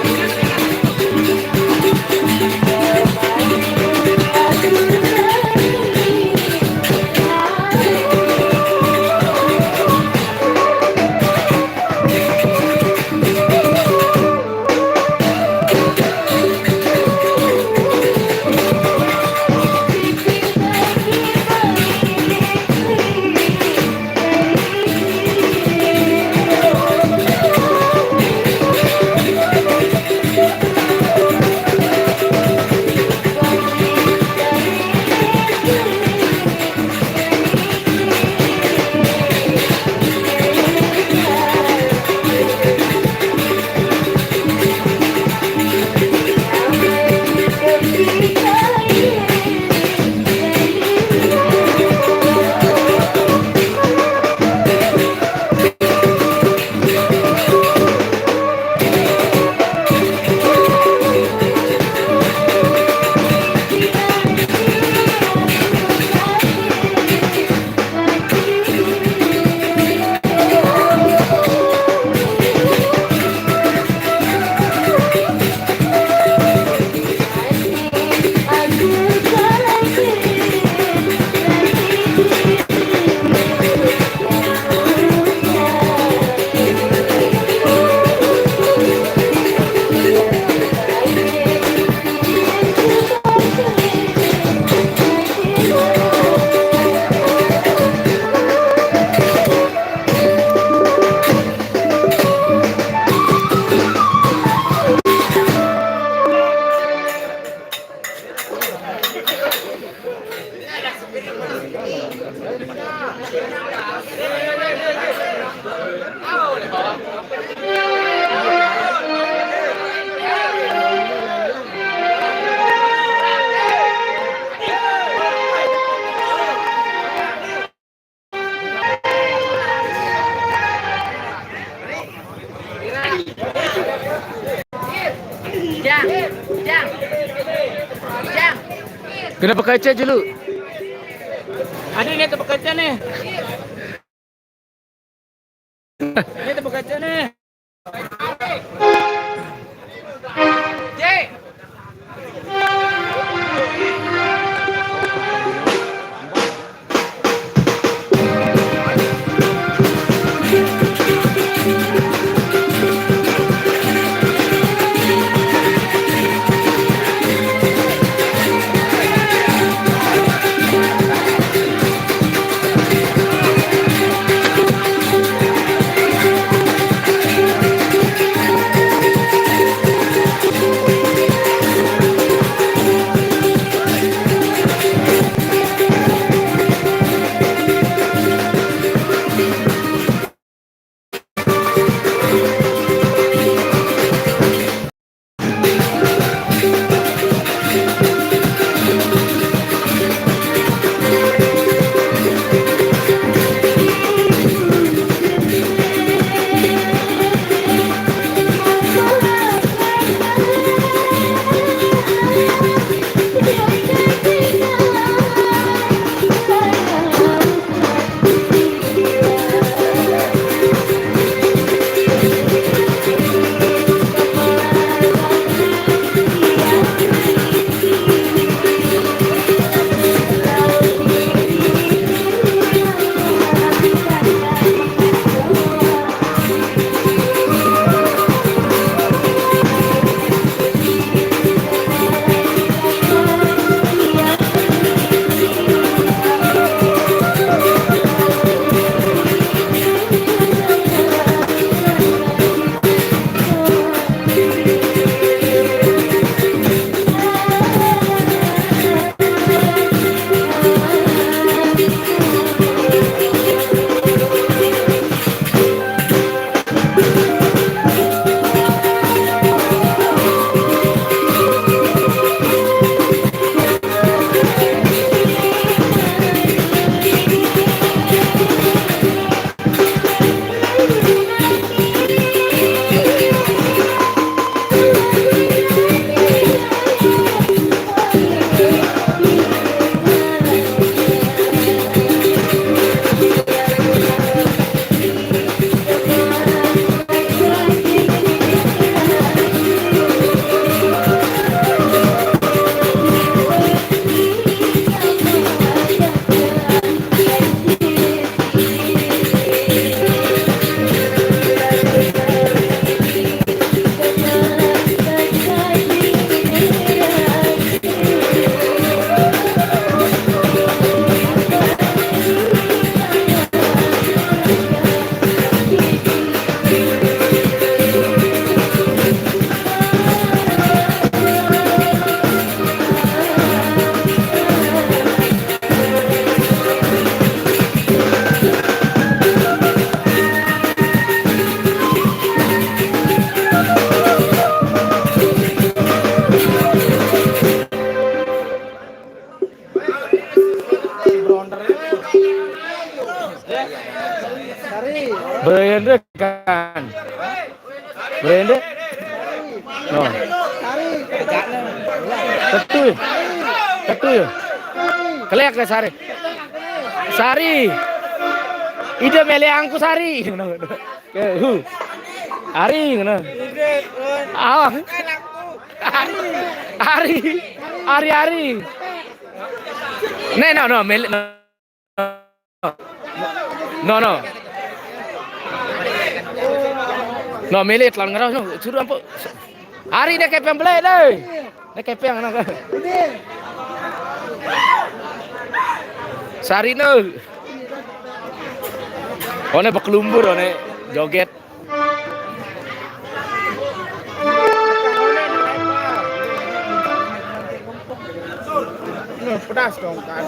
Kenapa kaca dulu? Ada ini tempat kaca nih. No. Betul. Betul. Kelek ke Sari. Sari. Ide mele angku Sari. Ari ngono. Ah. Ari. No, mele no. No, mele telan ngarah no. Suruh ampo. Ari nek kepeng bele deh. Nek kepeng ana. Sari no. One bekelumbur one joget. Pedas dong kan.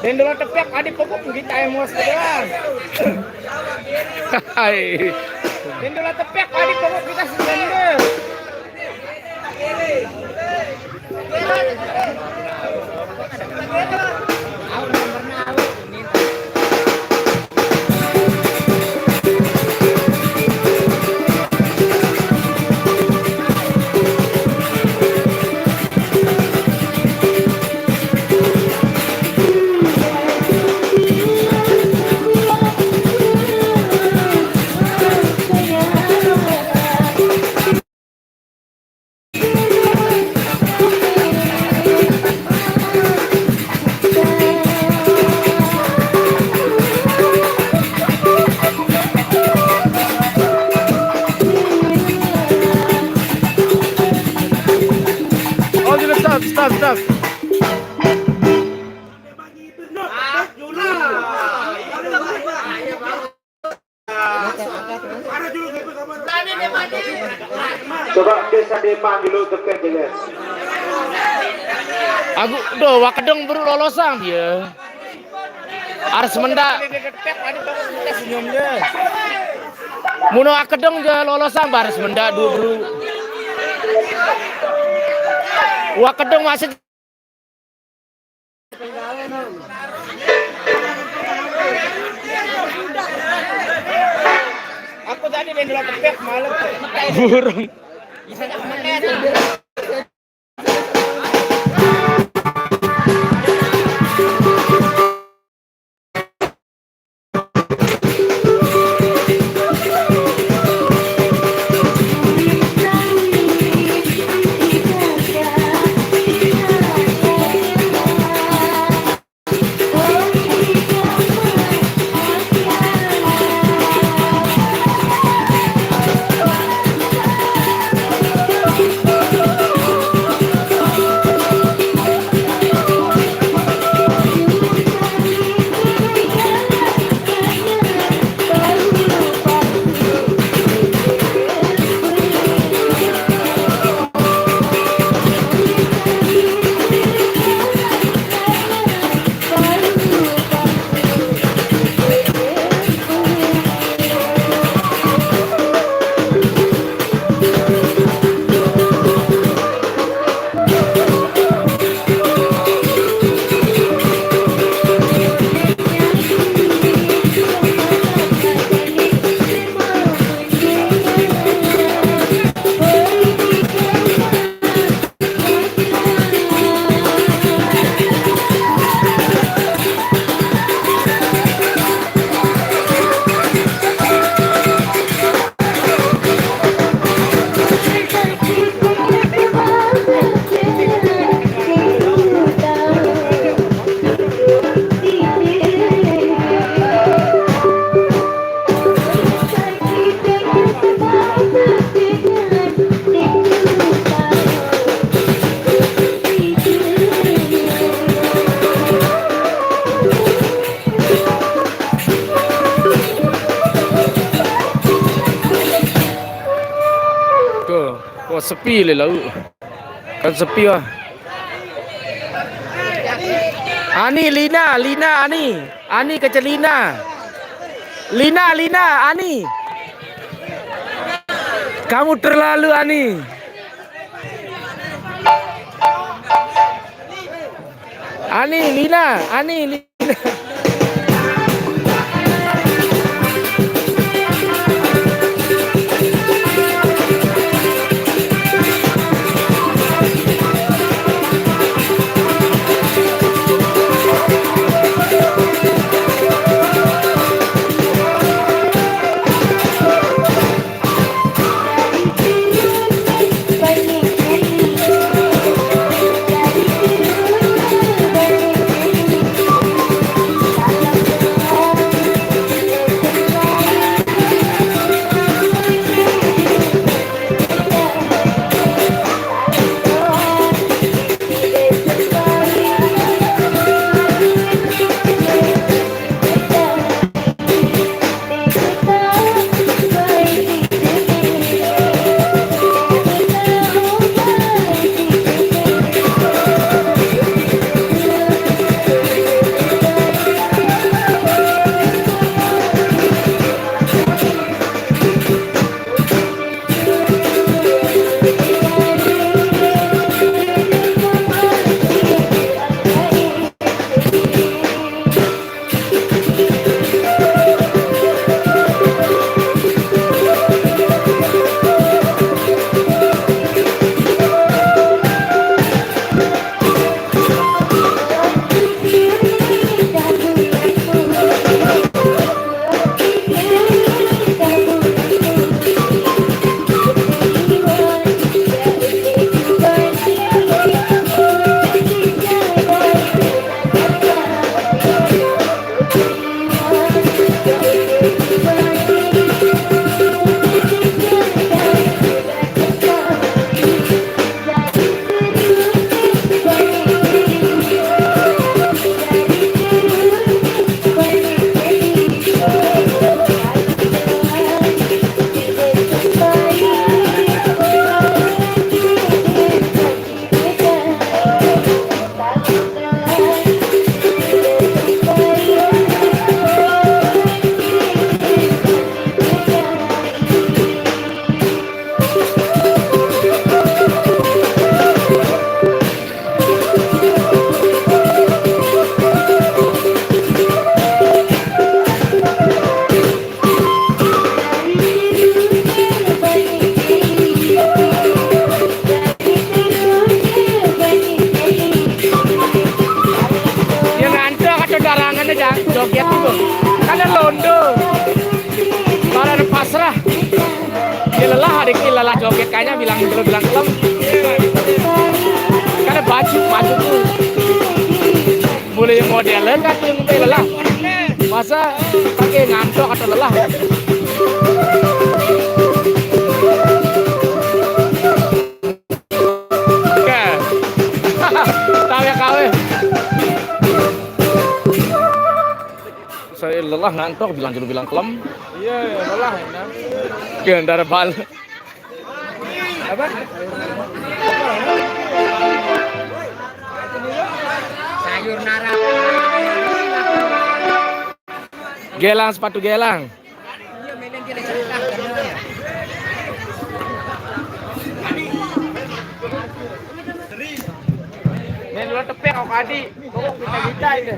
Dan dulu tepek adik pokok kita emosi doang. Hai. Dan dulu tepek adik pokok kita sedang. Stop. Coba desa Demang dulu dekat dengan. Aku do wakedeng baru lolosang dia. Ars menda. Senyum dia. Muno akedeng je lolosang baris menda dulu. Wakedeng masih Aku tadi main dulu tepek malam. burung. sepi le laut. Kan sepi lah. Ani, Lina, Ani ke Celina. Lina, Ani. Kamu terlalu Ani. Lina. Joget itu karena londo karena pasrah dia lelah adik lelah joget kayaknya bilang kelem karena baju tuh boleh modelan kan yang lelah masa pakai ngantuk atau lelah oke tahu ya kawe saya lelah ngantuk bilang kelem iya lelah enak gendara bal apa sayur nara gelang sepatu gelang iya mainan kita cerita main lo tepek kok adi kok kita itu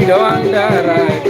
doang darat.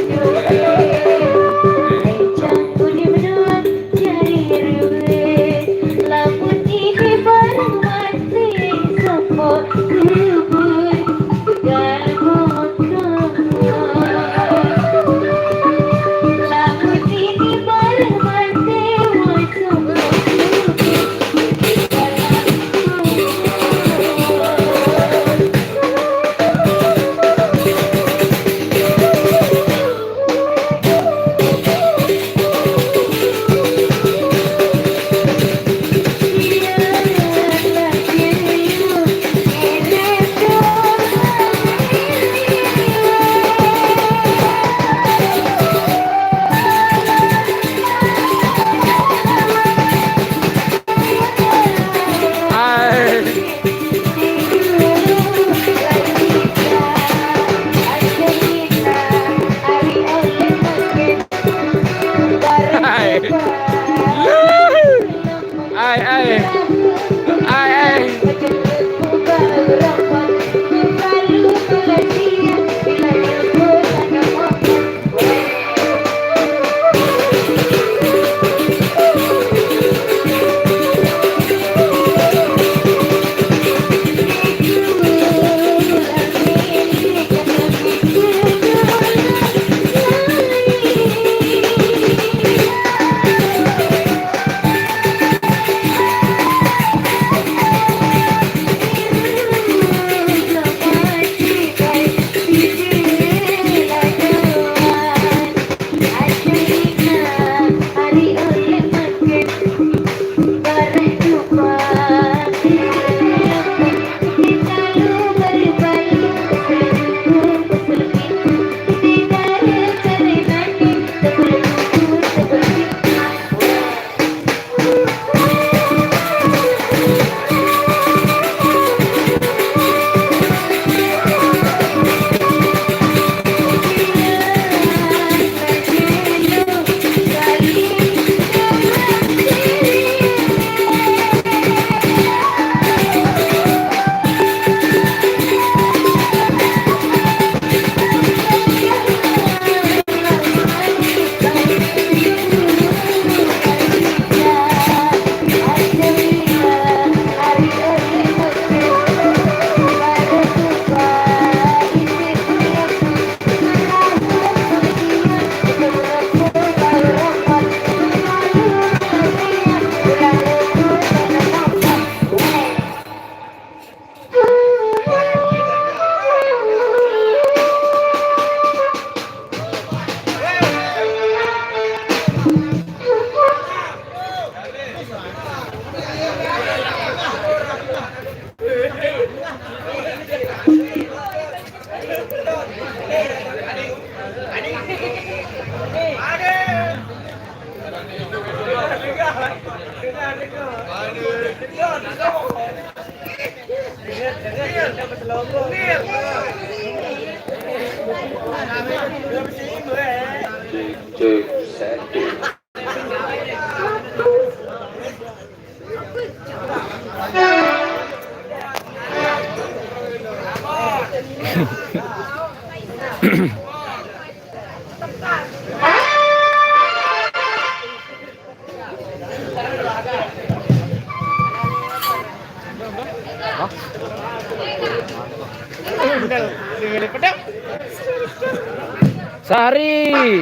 Sari.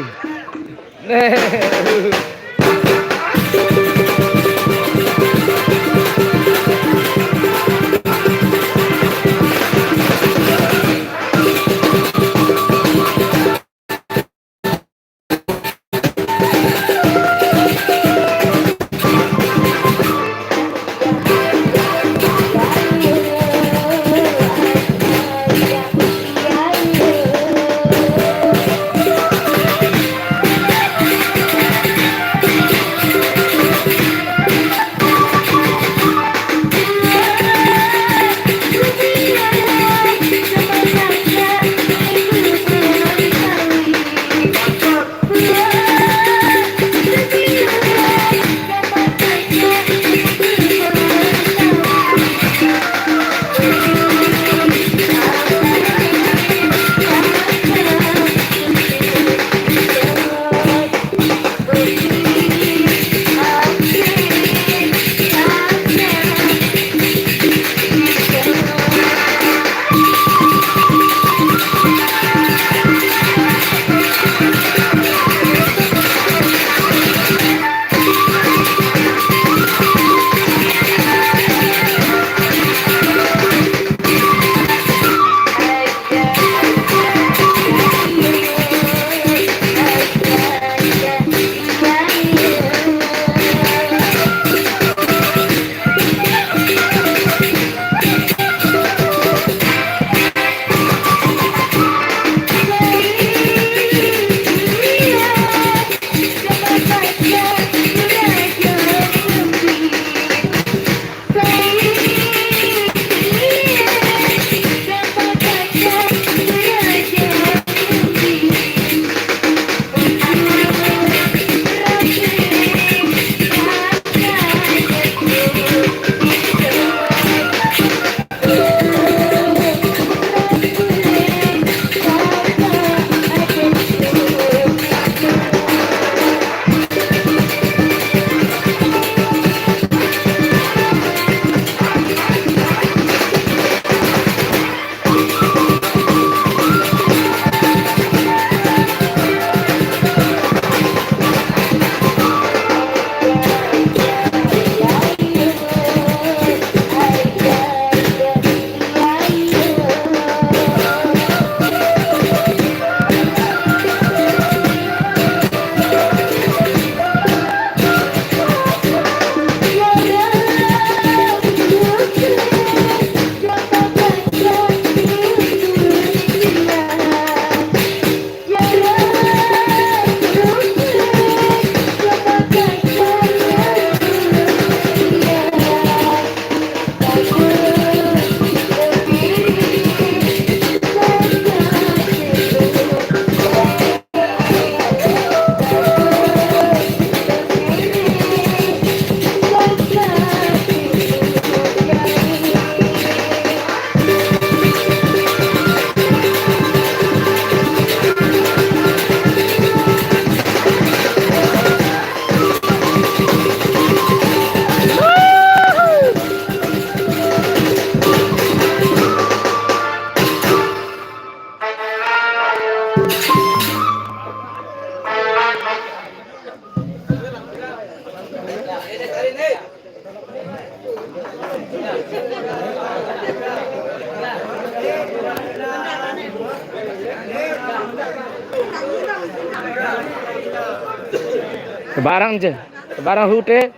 Barang aja. Barang hute.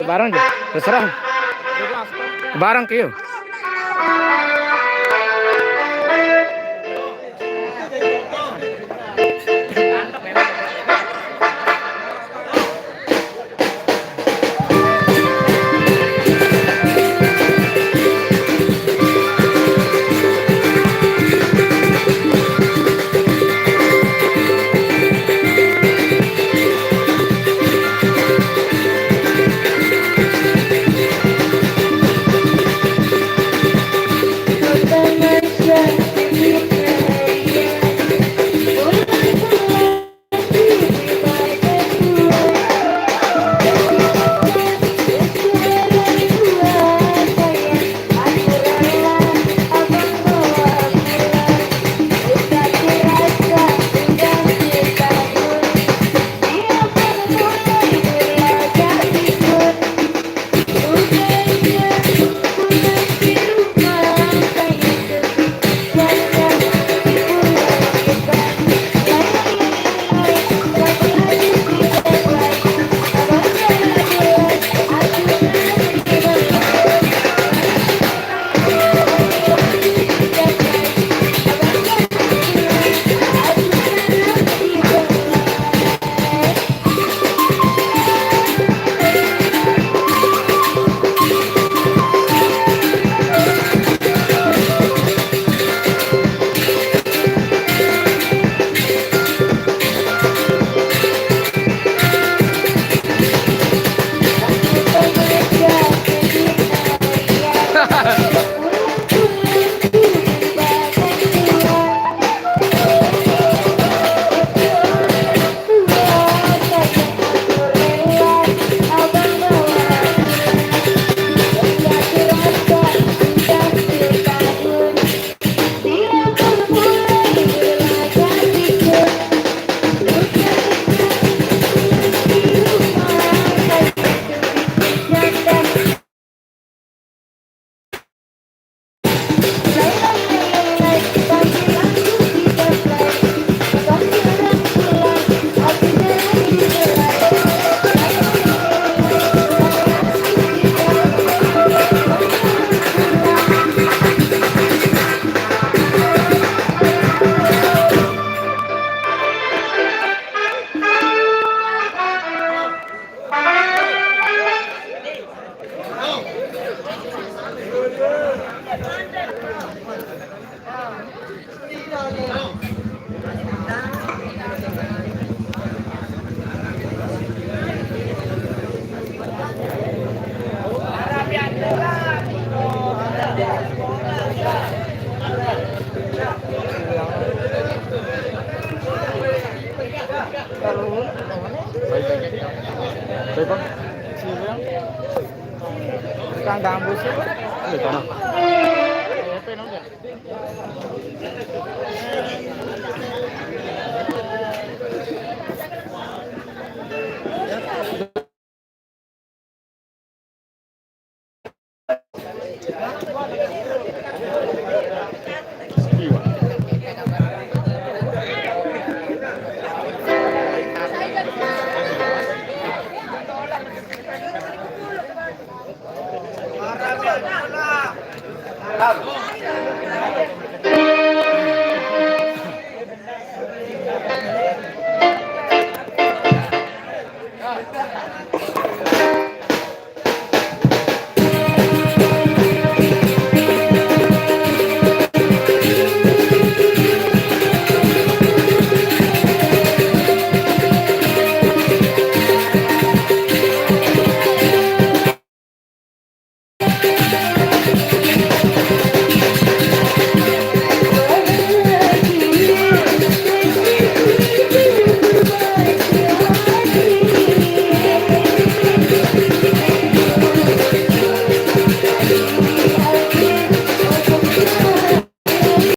Barang aja. Terserah. Barang kyo. Kang gambus.